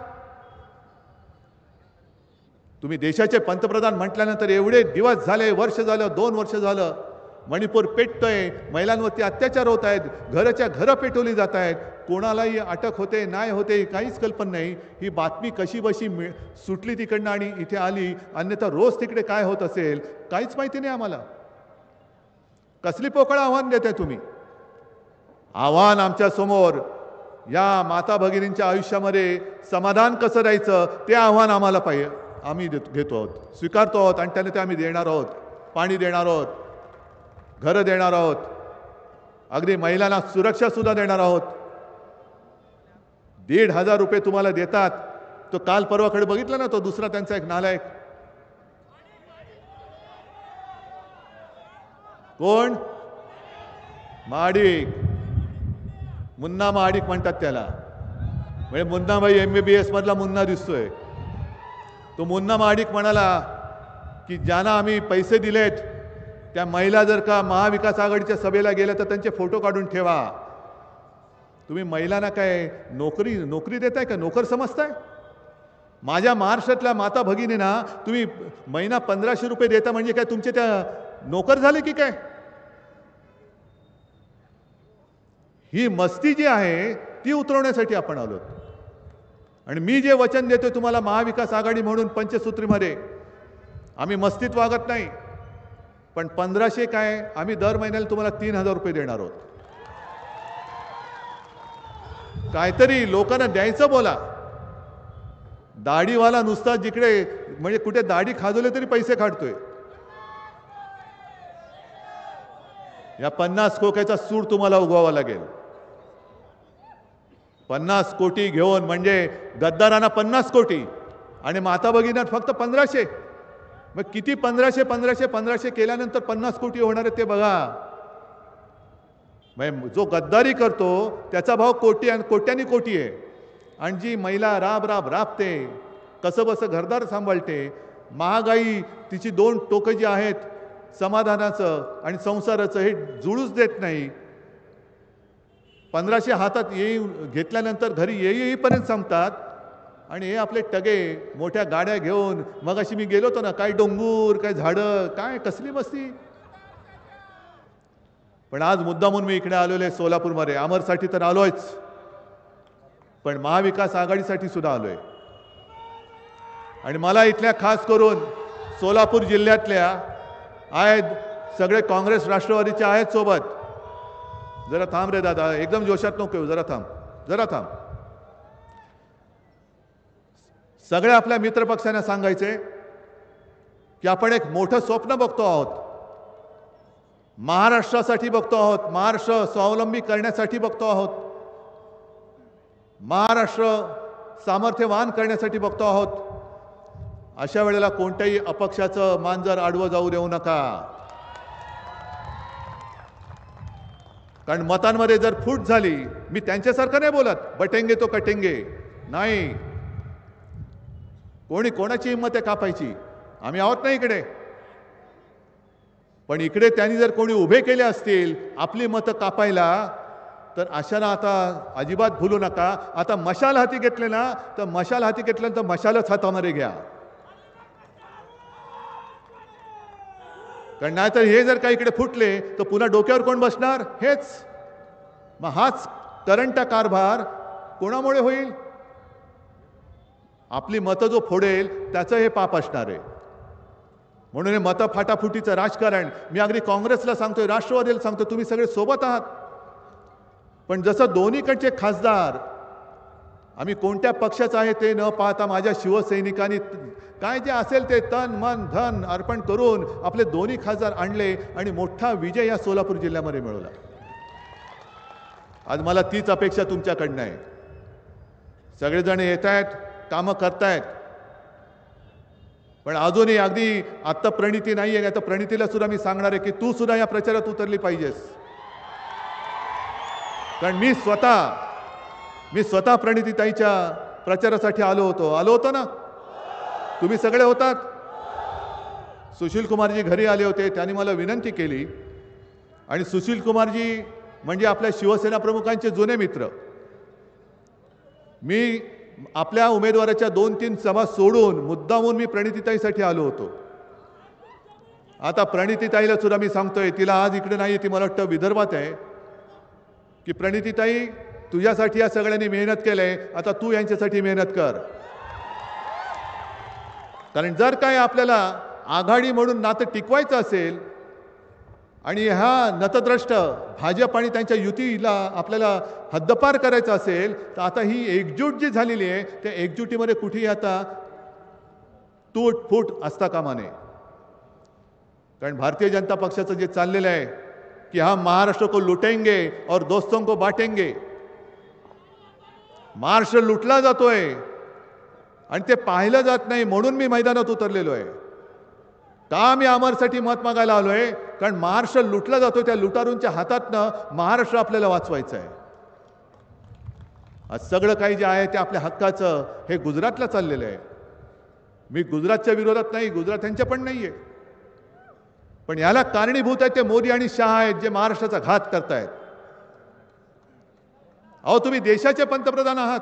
तुम्ही देशाचे पंतप्रधान म्हटल्यानंतर एवढे दिवस झाले, वर्ष झालं, 2 वर्ष झालं, मणिपूर पेटतोय, महिलांवरती अत्याचार होत आहेत, घराच्या घरं पेटवली जात आहेत, कोणालाही अटक होते नाही होते काहीच कल्पना नाही. ही बातमी कशी बशी सुटली तिकडनं आणि इथे आली, अन्यथा रोज तिकडे काय होत असेल काहीच माहिती नाही आम्हाला. कसली पोकळ आव्हान देताय तुम्ही? आव्हान आमच्या समोर, या माता भगिनींच्या आयुष्यामध्ये समाधान कसं द्यायचं ते आव्हान आम्हाला पाहिजे, आम्ही घेतो आहोत, स्वीकारतो आहोत आणि त्याने ते आम्ही देणार आहोत. पाणी देणार आहोत, घरं देणार आहोत, अगदी महिलांना सुरक्षा सुद्धा देणार आहोत. 1,500 रुपये तुम्हाला देतात. तो काल परवाकडे बघितलं ना, तो दुसरा त्यांचा एक नालायक, कोण? महाडिक, मुन्ना महाडिक म्हणतात त्याला. म्हणजे मुन्नाभाई MBBS मधला मुन्ना दिसतोय. तो मुन्ना महाडिक म्हणाला की ज्यांना आम्ही पैसे दिलेत त्या महिला जर का महाविकास आघाडीच्या सभेला गेल्या तर त्यांचे फोटो काढून ठेवा. तुम्ही महिलांना काय नोकरी देताय का? नोकर समजताय? माझ्या महाराष्ट्रातल्या माता भगिनींना तुम्ही महिना 1500 रुपये देता म्हणजे काय तुमचे त्या नोकर झाले की काय? ही मस्ती जी आहे ती उतरवण्यासाठी आपण आलो. आणि मी जे वचन देतोय तुम्हाला महाविकास आघाडी म्हणून पंचसूत्रीमध्ये, आम्ही मस्तीत वागत नाही. पण 1500 काय, आम्ही दर महिन्याला तुम्हाला 3000 रुपये देणार आहोत. काहीतरी लोकांना द्यायचं बोला. दाढीवाला नुसता जिकडे म्हणजे कुठे दाढी खाजवले तरी पैसे काढतोय. या 50 खोक्याचा सूड तुम्हाला उगवावा लागेल. 50 कोटी घेऊन म्हणजे गद्दारांना 50 कोटी आणि माता भगिनींना फक्त 1500. मग किती 1500 केल्यानंतर 50 कोटी होणार आहे ते बघा. म्हणजे जो गद्दारी करतो त्याचा भाव कोट्यानी कोटी आहे. आणि जी महिला राबते, कसं बसं घरदार सांभाळते, महागाई तिची 2 टोकं जी आहेत, समाधानाचं आणि संसाराचं, हे जुळूच देत नाही. 1500 हातात घेतल्यानंतर घरी येईपर्यंत संपतात. आणि हे आपले टगे मोठ्या गाड्या घेऊन, मग अशी मी गेलो होतो ना, काय डोंगर, काय झाडं, काय कसली मस्ती. पण आज मुद्दामून मी इकडे आलेलो आहे सोलापूरमध्ये. अमरसाठी तर आलोयच, पण महाविकास आघाडीसाठी सुद्धा आलोय. आणि मला इथल्या खास करून सोलापूर जिल्ह्यातल्या आहेत सगळे काँग्रेस राष्ट्रवादीचे आहेत सोबत. जरा थांब रे दादा, एकदम जोशात नको येऊ, जरा थांब. सगळ्या आपल्या मित्रपक्षांना सांगायचे की आपण एक मोठं स्वप्न बघतो आहोत. महाराष्ट्रासाठी बघतो आहोत, महाराष्ट्र स्वावलंबी करण्यासाठी बघतो आहोत, महाराष्ट्र सामर्थ्यवान करण्यासाठी बघतो आहोत. अशा वेळेला कोणत्याही अपक्षाचं मांजर आडवं जाऊ देऊ नका. कारण मतांमध्ये जर फूट झाली, मी त्यांच्यासारखं नाही बोलत बटेंगे तो कटेंगे, नाही. कोणी कोणाची हिंमत आहे कापायची? आम्ही आहोत ना इकडे. पण इकडे त्यांनी जर कोणी उभे केले असतील आपली मतं कापायला, तर अशाला आता अजिबात भूलू नका. आता मशाल हाती घेतले ना, तर मशाल हाती घेतल्यानंतर मशालच हातामध्ये घ्या. कारण नाहीतर हे जर काही इकडे फुटले तर पुन्हा डोक्यावर कोण बसणार? हेच. मग हाच करंट कारभार कोणामुळे होईल? आपली मतं जो फोडेल त्याचं हे पाप असणार आहे. म्हणून हे मतं फाटाफुटीचं राजकारण मी अगदी काँग्रेसला सांगतोय, राष्ट्रवादीला सांगतोय, तुम्ही सगळे सोबत आहात. पण जसं दोन्हीकडचे खासदार, आम्ही कोणत्या पक्षाचं आहे ते न पाहता माझ्या शिवसैनिकांनी काय जे असेल ते तन मन धन अर्पण करून आपले दोन्ही खासदार आणले आणि मोठा विजय या सोलापूर जिल्ह्यामध्ये मिळवला. आज मला तीच अपेक्षा तुमच्याकडनं आहे. सगळेजण येत आहेत, कामं करतायत, पण अजूनही अगदी आत्ता प्रणिती नाही आहे. आता प्रणितीला सुद्धा मी सांगणार आहे की तू सुद्धा या प्रचारात उतरली पाहिजेस. कारण मी स्वतः प्रणितीताईच्या प्रचारासाठी आलो होतो ना. तुम्ही सगळे होतात. सुशील कुमारजी घरी आले होते, त्यांनी मला विनंती केली. आणि सुशील कुमारजी म्हणजे आपल्या शिवसेना प्रमुखांचे जुने मित्र. मी आपल्या उमेदवाराच्या 2-3 सभा सोडून मुद्दामून मी प्रणितीताईसाठी आलो होतो. आता प्रणितीताईला सुद्धा मी सांगतोय, तिला आज इकडे नाही, ती मला वाटतं विदर्भात आहे, की प्रणितीताई तुझ्यासाठी या सगळ्यांनी मेहनत केलंय, आता तू यांच्यासाठी मेहनत कर. कारण जर काय आपल्याला आघाडी म्हणून नातं टिकवायचं असेल आणि हा नतद्रष्ट भाजप आणि त्यांच्या युतीला आपल्याला हद्दपार करायचं असेल, तर आता ही एकजूट जी झालेली आहे त्या एकजुटीमध्ये कुठेही आता तूट फूट असता कामा नये. कारण भारतीय जनता पक्षाचं जे चाललेलं आहे कि हम महाराष्ट्र को लुटेंगे और दोस्तों को बांटेंगे. महाराष्ट्र लुटला जातोय आणि ते पाहिलं जात नाही, म्हणून मी मैदानात उतरलेलो आहे. का मी अमरसाठी मत मागायला आलोय? कारण महाराष्ट्र लुटला जातोय, त्या लुटारूंच्या हातातनं महाराष्ट्र आपल्याला वाचवायचं आहे. आज सगळं काही जे आहे ते आपल्या हक्काचं हे गुजरातला चाललेलं आहे. मी गुजरातच्या विरोधात नाही, गुजरात यांच्या पण नाहीये, पण याला कारणीभूत आहेत ते मोदी आणि शाह आहेत, जे महाराष्ट्राचा घात करतायत. अहो, तुम्ही देशाचे पंतप्रधान आहात.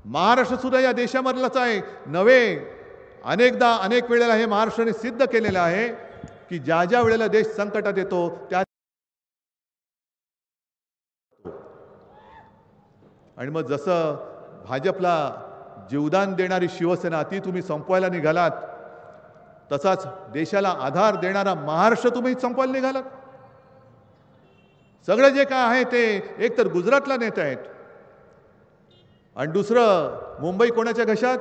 महाराष्ट्र सुद्धा या देशामधलाच आहे नव्हे. अनेकदा अनेक वेळेला हे महाराष्ट्राने सिद्ध केलेलं आहे की ज्या ज्या वेळेला देश संकटात येतो त्या आणि मग जसं भाजपला जीवदान देणारी शिवसेना ती तुम्ही संपवायला निघालात, तसाच देशाला आधार देणारा महाराष्ट्र तुम्ही संपवायला निघालात. सगळं जे काय आहे ते एकतर गुजरातला नेत आहेत. आणि दुसरं, मुंबई कोणाच्या घशात?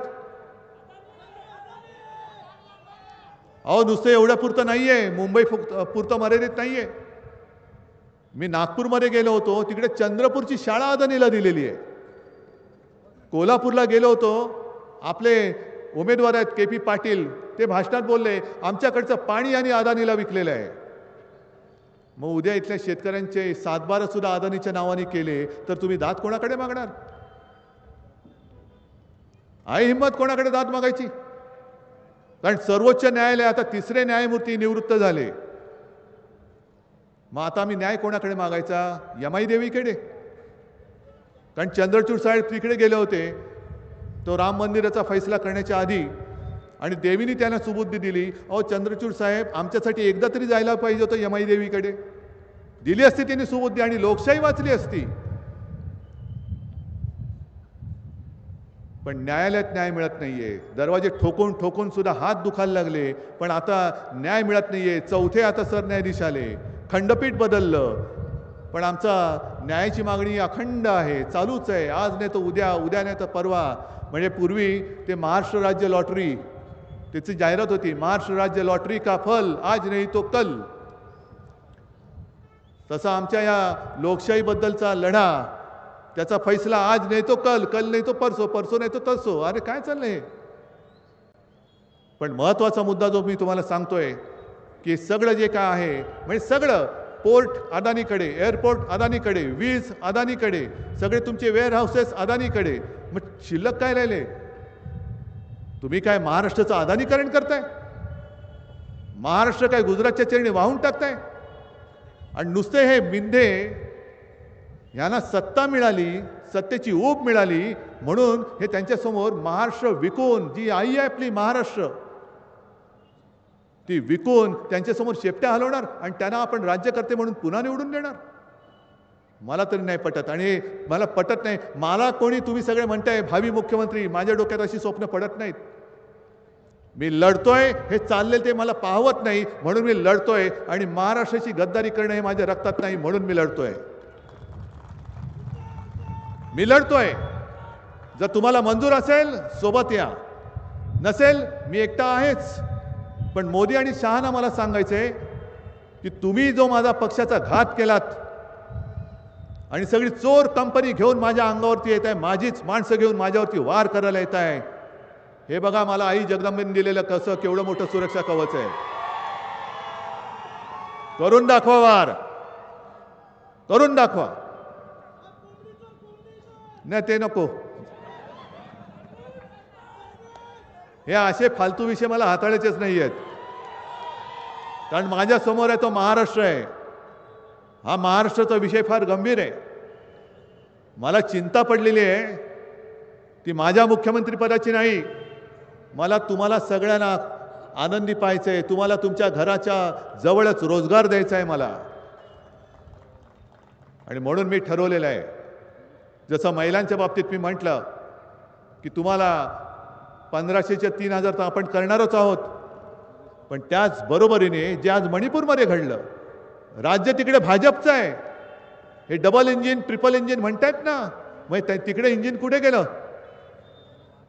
अहो नुसतं एवढ्या पुरतं नाहीये, मुंबई पुरतं मर्यादित नाहीये. मी नागपूरमध्ये गेलो होतो, तिकडे चंद्रपूरची शाळा अदानीला दिलेली आहे. कोल्हापूरला गेलो होतो, आपले उमेदवार आहेत KP पाटील, ते भाषणात बोलले आमच्याकडचं पाणी आणि अदानीला विकलेलं आहे. मग उद्या इथल्या शेतकऱ्यांचे सातबारा सुद्धा अदानीच्या नावाने केले तर तुम्ही दाद कोणाकडे मागणार? आहे हिंमत कोणाकडे दाद मागायची? कारण सर्वोच्च न्यायालय आता 3रे न्यायमूर्ती निवृत्त झाले. मग आता आम्ही न्याय कोणाकडे मागायचा? यमाई देवीकडे? कारण चंद्रचूड साहेब तिकडे गेले होते तो राम मंदिराचा फैसला करण्याच्या आधी, आणि देवीने त्यांना सुबुद्धी दिली. अहो चंद्रचूड साहेब आमच्यासाठी एकदा तरी जायला पाहिजे होतं यमाई देवीकडे. दिली असती त्यांनी सुबुद्धी आणि लोकशाही वाचली असती. पण न्यायालयात न्याय मिळत नाहीये. दरवाजे ठोकून ठोकून सुद्धा हात दुखायला लागले, पण आता न्याय मिळत नाहीये. चौथे आता सरन्यायाधीश आले, खंडपीठ बदललं, पण आमचा न्यायाची मागणी अखंड आहे, चालूच आहे. आज नाही तर उद्या, उद्या नाही तर परवा. म्हणजे पूर्वी ते महाराष्ट्र राज्य लॉटरी, त्याची जाहिरात होती, महाराष्ट्र राज्य लॉटरी का फल आज नाही तो कल. तसा आमच्या या लोकशाहीबद्दलचा लढा, त्याचा फैसला आज नाही तो कल, कल नाही तो परसो, परसो नाही तो तरसो. अरे काय चाललंय? पण महत्वाचा मुद्दा जो मी तुम्हाला सांगतोय की सगळं जे काय आहे, म्हणजे सगळं, पोर्ट अदानीकडे, एअरपोर्ट अदानीकडे, वीज अदानीकडे, सगळे तुमचे वेअर हाऊसेस अदानीकडे. मग शिल्लक काय राहिले? तुम्ही काय महाराष्ट्राचं अदानीकरण करताय? महाराष्ट्र काय गुजरातच्या चरणी वाहून टाकताय? आणि नुसते हे मिंधे यांना सत्ता मिळाली, सत्तेची ऊब मिळाली म्हणून हे त्यांच्यासमोर महाराष्ट्र विकून, जी आई आहे आपली महाराष्ट्र, ती विकून त्यांच्यासमोर शेपट्या हलवणार आणि त्यांना आपण राज्यकर्ते म्हणून पुन्हा निवडून देणार? मला तरी नाही पटत. आणि मला पटत नाही. मला कोणी, तुम्ही सगळे म्हणताय भावी मुख्यमंत्री, माझ्या डोक्यात अशी स्वप्न पडत नाहीत. मी लढतोय, हे चालले ते मला पाहवत नाही म्हणून मी लढतोय, आणि महाराष्ट्राची गद्दारी करणं हे माझ्या रक्तात नाही म्हणून मी लढतोय. मी लढतोय. जर तुम्हाला मंजूर असेल सोबत या, नसेल मी एकटा आहेच. पण मोदी आणि शहाना मला सांगायचंय की तुम्ही जो माझा पक्षाचा घात केलात आणि सगळी चोर कंपनी घेऊन माझ्या अंगावरती येत आहे, माझीच माणसं घेऊन माझ्यावरती वार करायला येत आहे, हे बघा मला आई जगदंबेने दिलेलं कसं केवढं मोठं सुरक्षा कवच आहे. करून दाखवा वार, करून दाखवा. नाही ते नको. हे असे फालतू विषय मला हाताळायचेच नाही आहेत. कारण माझ्या समोर आहे तो महाराष्ट्र आहे. हा महाराष्ट्राचा विषय फार गंभीर आहे. मला चिंता पडलेली आहे ती माझ्या मुख्यमंत्रीपदाची नाही. मला तुम्हाला सगळ्यांना आनंदी पाहायचं आहे. तुम्हाला तुमच्या घराच्या जवळच रोजगार द्यायचा आहे मला. आणि म्हणून मी ठरवलेलं आहे, जसं महिलांच्या बाबतीत मी म्हटलं की तुम्हाला 1500च्या 3000 तर आपण करणारच आहोत, पण त्याच बरोबरीने जे आज मणिपूरमध्ये घडलं, राज्य तिकडे भाजपचं आहे. हे डबल इंजिन ट्रिपल इंजिन म्हणतायत ना, मग तिकडे इंजिन कुठे गेलं?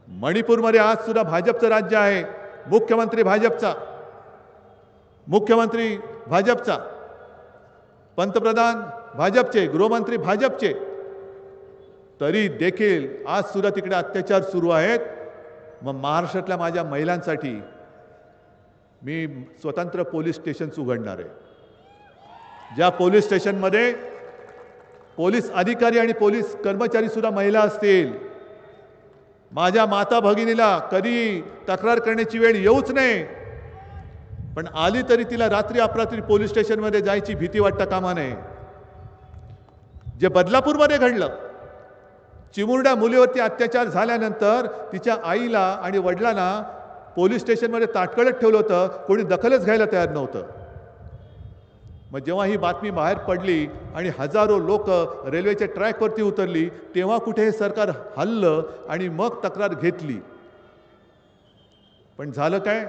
मणिपूरमध्ये आज सुद्धा भाजपचं राज्य आहे. मुख्यमंत्री भाजपचा, मुख्यमंत्री भाजपचा, पंतप्रधान भाजपचे, गृहमंत्री भाजपचे, तरी देखील आज सुद्धा तिकडे अत्याचार सुरू आहेत. मग महाराष्ट्रातल्या माझ्या महिलांसाठी मी स्वतंत्र पोलीस स्टेशन्स उघडणार आहे. ज्या पोलीस स्टेशनमध्ये पोलीस अधिकारी आणि पोलीस कर्मचारी सुद्धा महिला असतील. माझ्या माता भगिनीला कधी तक्रार करण्याची वेळ येऊच नये, पण आली तरी तिला रात्री अपरात्री पोलीस स्टेशनमध्ये जायची भीती वाटता कामा नये. जे बदलापूरमध्ये घडलं, चिमुरड्या मुलीवरती अत्याचार झाल्यानंतर तिच्या आईला आणि वडिलांना पोलीस स्टेशनमध्ये ताटकळत ठेवलं होतं, कोणी दखलच घ्यायला तयार नव्हतं. मग जेव्हा ही बातमी बाहेर पडली आणि हजारो लोक रेल्वेच्या ट्रॅकवरती उतरली, तेव्हा कुठे हे सरकार हललं आणि मग तक्रार घेतली. पण झालं काय?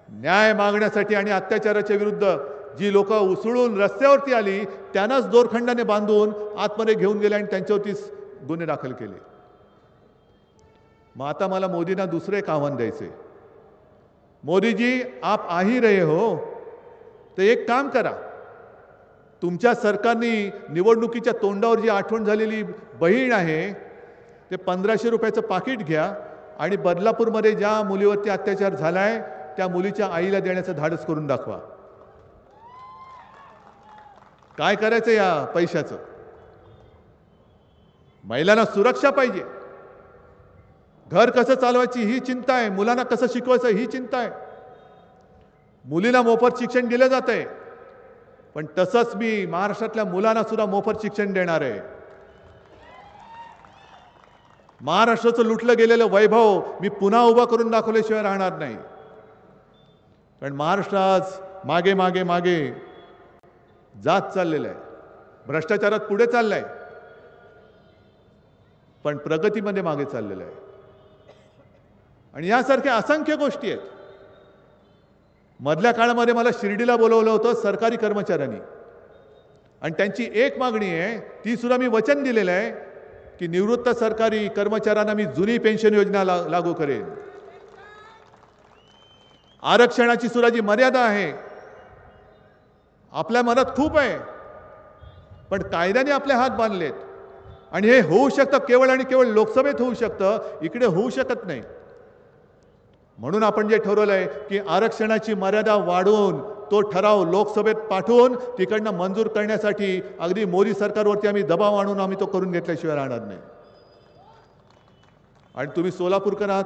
न्याय मागण्यासाठी आणि अत्याचाराच्या विरुद्ध जी लोक उसळून रस्त्यावरती आली त्यांनाच दोरखंडाने बांधून आतमध्ये घेऊन गेले आणि त्यांच्यावरती गुन्हे दाखल केले. मग आता मला मोदींना दुसरं एक आव्हान द्यायचे, मोदी जी आप आ ही रहे हो, तर एक काम करा, तुमच्या सरकारने निवडणुकीच्या तोंडावर जी आठवण झालेली बहीण आहे ते 1500 रुपयाचं पाकिट घ्या आणि बदलापूरमध्ये ज्या मुलीवरती अत्याचार झालाय त्या मुलीच्या आईला देण्याचं धाडस करून दाखवा. काय करायचं या पैशाचं? महिलांना सुरक्षा पाहिजे, घर कसं चालवायची ही चिंता आहे, मुलांना कसं शिकवायचं ही चिंता आहे. मुलीला मोफत शिक्षण दिलं जात आहे, पण तसंच मी महाराष्ट्रातल्या मुलांना सुद्धा मोफत शिक्षण देणार आहे. महाराष्ट्राचं लुटलं गेलेलं वैभव मी पुन्हा उभा करून दाखवल्याशिवाय राहणार नाही. कारण महाराष्ट्र आज मागे मागे मागे जात चाललेलं आहे, भ्रष्टाचारात पुढे चाललाय, पण प्रगतीमध्ये मागे चाललेलं आहे. आणि यासारख्या असंख्य गोष्टी आहेत. मधल्या काळामध्ये मला शिर्डीला बोलवलं होतं सरकारी कर्मचाऱ्यांनी, आणि त्यांची एक मागणी आहे, ती सुद्धा मी वचन दिलेलं आहे की निवृत्त सरकारी कर्मचाऱ्यांना मी जुनी पेन्शन योजना लागू करेन. आरक्षणाची सुद्धा जी मर्यादा आहे आपल्या मनात खूप आहे, पण कायद्याने आपले हात बांधलेत. आणि हे होऊ शकतं केवळ आणि केवळ लोकसभेत होऊ शकतं, इकडे होऊ शकत नाही. म्हणून आपण जे ठरवलंय की आरक्षणाची मर्यादा वाढवून तो ठराव लोकसभेत पाठवून तिकडनं मंजूर करण्यासाठी अगदी मोदी सरकारवरती आम्ही दबाव आणून आम्ही तो करून घेतल्याशिवाय राहणार नाही. आणि तुम्ही सोलापूरकर आहात,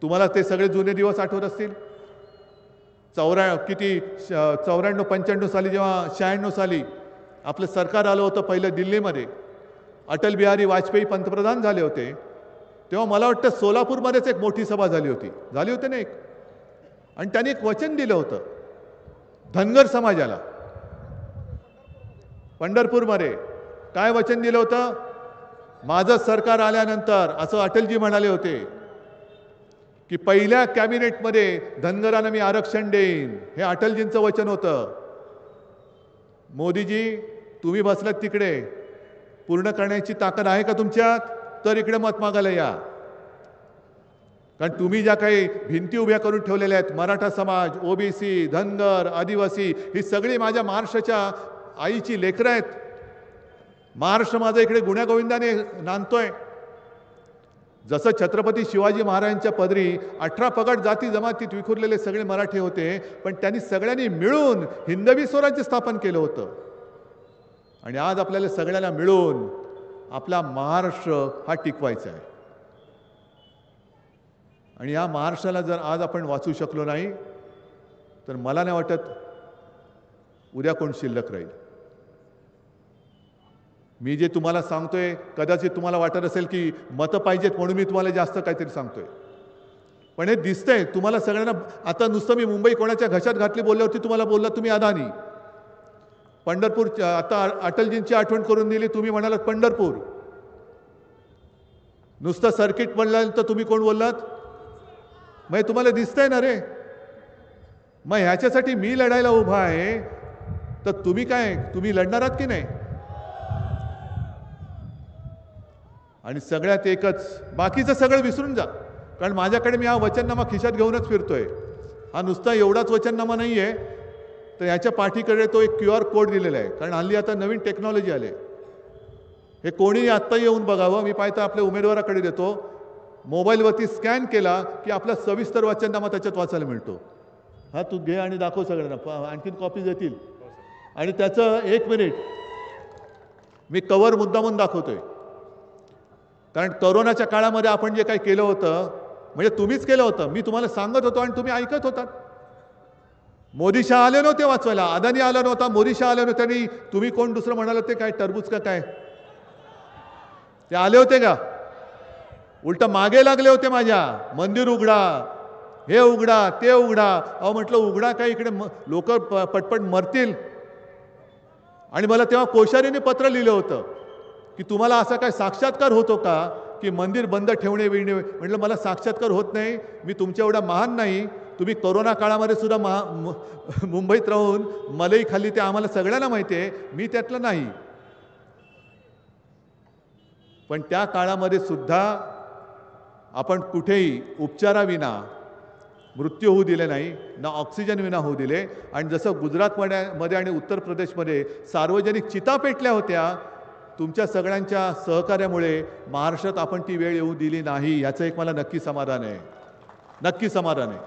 तुम्हाला ते सगळे जुने दिवस आठवत असतील. 94-95 साली जेव्हा 96 साली आपलं सरकार आलं होतं पहिलं दिल्लीमध्ये, अटल बिहारी वाजपेयी पंतप्रधान झाले होते, तेव्हा मला वाटतं सोलापूरमध्येच एक मोठी सभा झाली होती ना एक. आणि त्यांनी एक वचन दिलं होतं धनगर समाजाला. पंढरपूरमध्ये काय वचन दिलं होतं? माझं सरकार आल्यानंतर असं अटलजी म्हणाले होते की पहिल्या कॅबिनेटमध्ये धनगरांना मी आरक्षण देईन. हे अटलजींचं वचन होतं. मोदीजी तुम्ही बसलात तिकडे, पूर्ण करण्याची ताकद आहे का तुमच्यात? तर इकडे मत मागायला या. कारण तुम्ही ज्या काही भिंती उभ्या करून ठेवलेल्या आहेत, मराठा समाज, ओबीसी, धनगर, आदिवासी, ही सगळी माझ्या महाराष्ट्राच्या आईची लेकरं आहेत. महाराष्ट्र माझा इकडे गुण्यागोविंदाने नांदतोय. जसं छत्रपती शिवाजी महाराजांच्या पदरी 18 पगड जाती जमातीत विखुरलेले सगळे मराठी होते, पण त्यांनी सगळ्यांनी मिळून हिंदवी स्वराज्य स्थापन केलं होतं. आणि आज आपल्याला सगळ्यांना मिळून आपला महाराष्ट्र हा टिकवायचा आहे. आणि या महाराष्ट्राला जर आज आपण वाचू शकलो नाही तर मला नाही वाटत उद्या कोण शिल्लक राहील. मी जे तुम्हाला सांगतोय कदाचित तुम्हाला वाटत असेल की मतं पाहिजेत म्हणून मी तुम्हाला जास्त काहीतरी सांगतोय, पण हे दिसतंय तुम्हाला सगळ्यांना. आता नुसतं मी मुंबई कोणाच्या घशात घातली बोलल्यावरती तुम्हाला बोलला तुम्ही अदानी. पंढरपूर, आता अटलजींची आठवण करून दिली, तुम्ही म्हणालात पंढरपूर. नुसतं सर्किट म्हणल्यानंतर तुम्ही कोण बोललात? मग तुम्हाला दिसतंय ना रे. मग ह्याच्यासाठी मी लढायला उभा आहे, तर तुम्ही काय, तुम्ही लढणार आहात की नाही? आणि सगळ्यात एकच, बाकीचं सगळं विसरून जा. कारण माझ्याकडे मी हा वचननामा खिशात घेऊनच फिरतोय. हा नुसता एवढाच वचननामा नाही आहे, तर याच्या पाठीकडे तो एक QR कोड दिलेला आहे. कारण हल्ली आता नवीन टेक्नॉलॉजी आले. हे कोणी आत्ता येऊन बघावं. मी पाहता आपल्या उमेदवाराकडे देतो, मोबाईलवरती स्कॅन केला की आपला सविस्तर वचननामा त्याच्यात वाचायला मिळतो. हा तू घे आणि दाखव सगळ्यांना, आणखीन कॉपीज येतील. आणि त्याचं 1 मिनिट मी कव्हर मुद्दामून दाखवतोय. कारण कोरोनाच्या काळामध्ये आपण जे काही केलं होतं, म्हणजे तुम्हीच केलं होतं, मी तुम्हाला सांगत होतो आणि तुम्ही ऐकत होतात. मोदी शहा आले नव्हते वाचवायला, अदानी आला नव्हता, मोदी शहा आले नव्हते, आणि तुम्ही कोण दुसरं म्हणाल ते काय टरबूज का काय, ते आले होते का? उलट मागे लागले होते माझ्या, मंदिर उघडा, हे उघडा, ते उघडा. अहो म्हटलं उघडा काय, इकडे लोक पटपट मरतील. आणि मला तेव्हा कोश्यारीने पत्र लिहिलं होतं की तुम्हाला असा काय साक्षात्कार होतो का की मंदिर बंद ठेवणे विणे. म्हटलं मला साक्षात्कार होत नाही, मी तुमच्या एवढा महान नाही. तुम्ही कोरोना काळामध्ये सुद्धा मुंबईत राहून मलई खाल्ली, ते आम्हाला सगळ्यांना माहिती आहे, मी त्यातलं नाही. पण त्या काळामध्ये सुद्धा आपण कुठेही उपचाराविना मृत्यू होऊ दिले नाही, ना ऑक्सिजन विना होऊ दिले. आणि जसं गुजरातमध्ये आणि उत्तर प्रदेशमध्ये सार्वजनिक चिता पेटल्या होत्या, तुमच्या सगळ्यांच्या सहकार्यामुळे महाराष्ट्रात आपण ती वेळ येऊ दिली नाही. याचं एक मला नक्की समाधान आहे, नक्की समाधान आहे.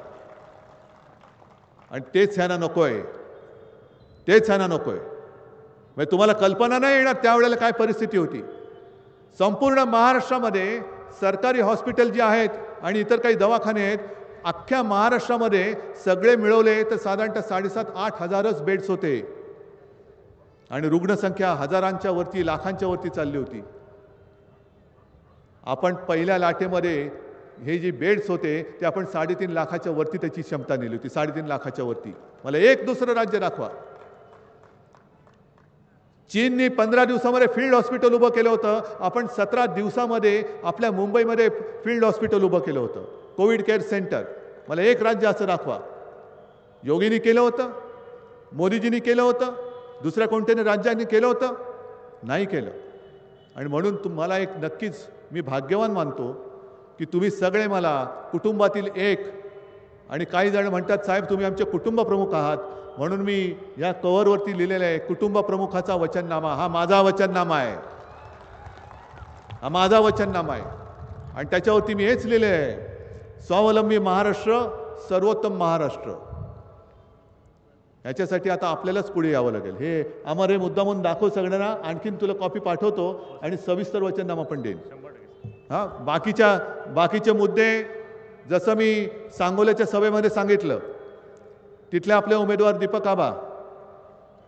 आणि तेच ह्यांना नको आहे, तेच ह्यांना नको आहे. म्हणजे तुम्हाला कल्पना नाही येणार त्यावेळेला काय परिस्थिती होती. संपूर्ण महाराष्ट्रामध्ये सरकारी हॉस्पिटल जे आहेत आणि इतर काही दवाखाने आहेत, अख्ख्या महाराष्ट्रामध्ये सगळे मिळवले तर साधारणतः 7,500-8 हजारच बेड्स होते आणि रुग्णसंख्या हजारांच्या वरती, लाखांच्या वरती चालली होती. आपण पहिल्या लाटेमध्ये हे जे बेड्स होते ते आपण 3.5 लाखाच्या वरती त्याची क्षमता नेली होती, 3.5 लाखाच्या वरती. मला एक दुसरं राज्य दाखवा. चीननी 15 दिवसामध्ये फील्ड हॉस्पिटल उभं केलं होतं. आपण 17 दिवसामध्ये आपल्या मुंबईमध्ये फील्ड हॉस्पिटल उभं केलं होतं, कोविड केअर सेंटर. मला एक राज्य असं दाखवा. योगींनी केलं होतं, मोदीजींनी केलं होतं, दुसऱ्या कोणत्याही राज्यांनी केलं होतं? नाही केलं. आणि म्हणून तुम्हाला एक नक्कीच मी भाग्यवान मानतो की तुम्ही सगळे मला कुटुंबातील एक, आणि काही जण म्हणतात साहेब तुम्ही आमचे कुटुंब प्रमुख आहात, म्हणून मी या कव्हरवरती लिहिलेलं आहे कुटुंब प्रमुखाचा वचननामा. हा माझा वचननामा आहे, हा माझा वचननामा आहे. आणि त्याच्यावरती मी हेच लिहिलं आहे, स्वावलंबी महाराष्ट्र, सर्वोत्तम महाराष्ट्र. याच्यासाठी आता आपल्यालाच पुढे यावं लागेल. हे अमर हे मुद्दामून दाखव सगळ्यांना, आणखीन तुला कॉपी पाठवतो आणि सविस्तर वचननामा पण देईन. हां, बाकीचे मुद्दे जसं मी सांगोल्याच्या सभेमध्ये सांगितलं, तिथले आपले उमेदवार दीपक आबा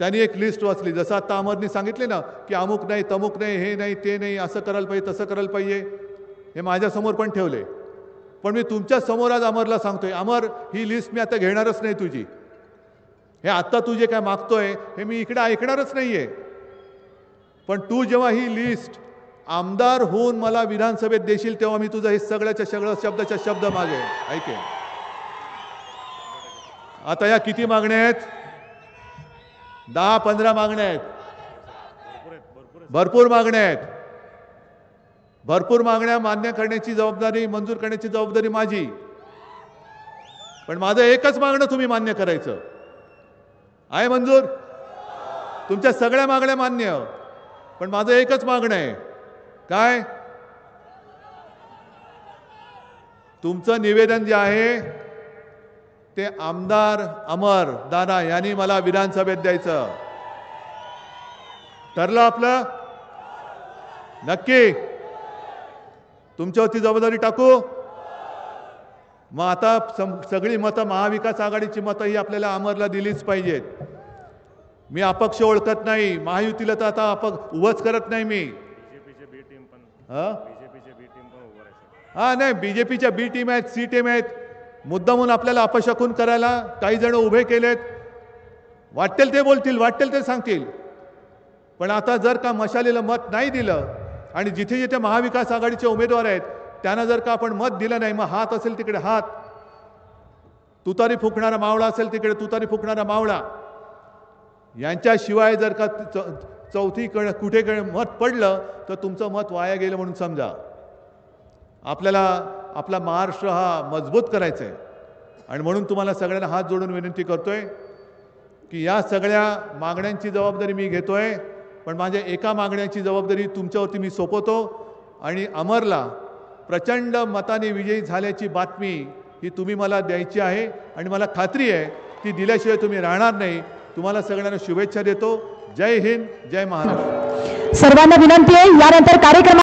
त्यांनी एक लिस्ट वाचली. जसं आता अमरनी सांगितले ना की अमुक नाही, तमुक नाही, हे नाही, ते नाही, असं करायला पाहिजे, तसं करायला पाहिजे, हे माझ्यासमोर पण ठेवले. पण मी तुमच्या समोर आज अमरला सांगतोय, अमर ही लिस्ट मी आता घेणारच नाही तुझी. हे आत्ता तू जे काय मागतोय हे मी इकडे ऐकणारच नाही आहे. पण तू जेव्हा ही लिस्ट आमदार होऊन मला विधानसभेत देशील तेव्हा मी तुझं हे सगळ्याच्या सगळं शब्दाच्या शब्द मागे ऐकेन. आता या किती मागण्या आहेत? 10-15 मागण्या आहेत. भरपूर मागण्या आहेत. भरपूर मागण्या मान्य करण्याची जबाबदारी, मंजूर करण्याची जबाबदारी माझी. पण माझं एकच मागणं तुम्ही मान्य करायचं आहे. मंजूर? तुमच्या सगळ्या मागण्या मान्य, पण माझं एकच मागणं आहे. काय? तुमचं निवेदन जे आहे ते आमदार अमर दादा यांनी मला विधानसभेत द्यायचं. ठरलं आपलं? नक्की तुमच्यावरती जबाबदारी टाकू. मग आता सगळी मतं, महाविकास आघाडीची मतं ही आपल्याला अमरला दिलीच पाहिजेत. मी अपक्ष ओळखत नाही, महायुतीला तर आता उभंच करत नाही मी. हा नाही, बीजेपीच्या बी टीम आहेत, सी टीम आहेत. मुद्दामून आपल्याला अपशकून करायला काही जण उभे केलेत. वाटेल ते बोलतील, वाटेल ते सांगतील. पण आता जर का मशालीला मत नाही दिलं आणि जिथे जिथे महाविकास आघाडीचे उमेदवार आहेत त्यांना जर का आपण मत दिलं नाही, मग हात असेल तिकडे हात, तुतारी फुकणारा मावळा असेल तिकडे तुतारी फुकणारा मावळा, यांच्याशिवाय जर का चौथी कुठे मत पडलं तर तुमचं मत वाया गेलं म्हणून समजा. आपल्याला आपला महाराष्ट्र हा मजबूत करायचा आहे. आणि म्हणून तुम्हाला सगळ्यांना हात जोडून विनंती करतोय की या सगळ्या मागण्यांची जबाबदारी मी घेतोय, पण माझ्या एका मागण्याची जबाबदारी तुमच्यावरती मी सोपवतो. आणि अमरला प्रचंड मताने विजयी झाल्याची बातमी ही तुम्ही मला द्यायची आहे आणि मला खात्री आहे की दिल्याशिवाय तुम्ही राहणार नाही. तुम्हाला सगळ्यांना शुभेच्छा देतो. जय हिंद, जय महाराष्ट्र. सर्वांना विनंती आहे यानंतर कार्यक्रम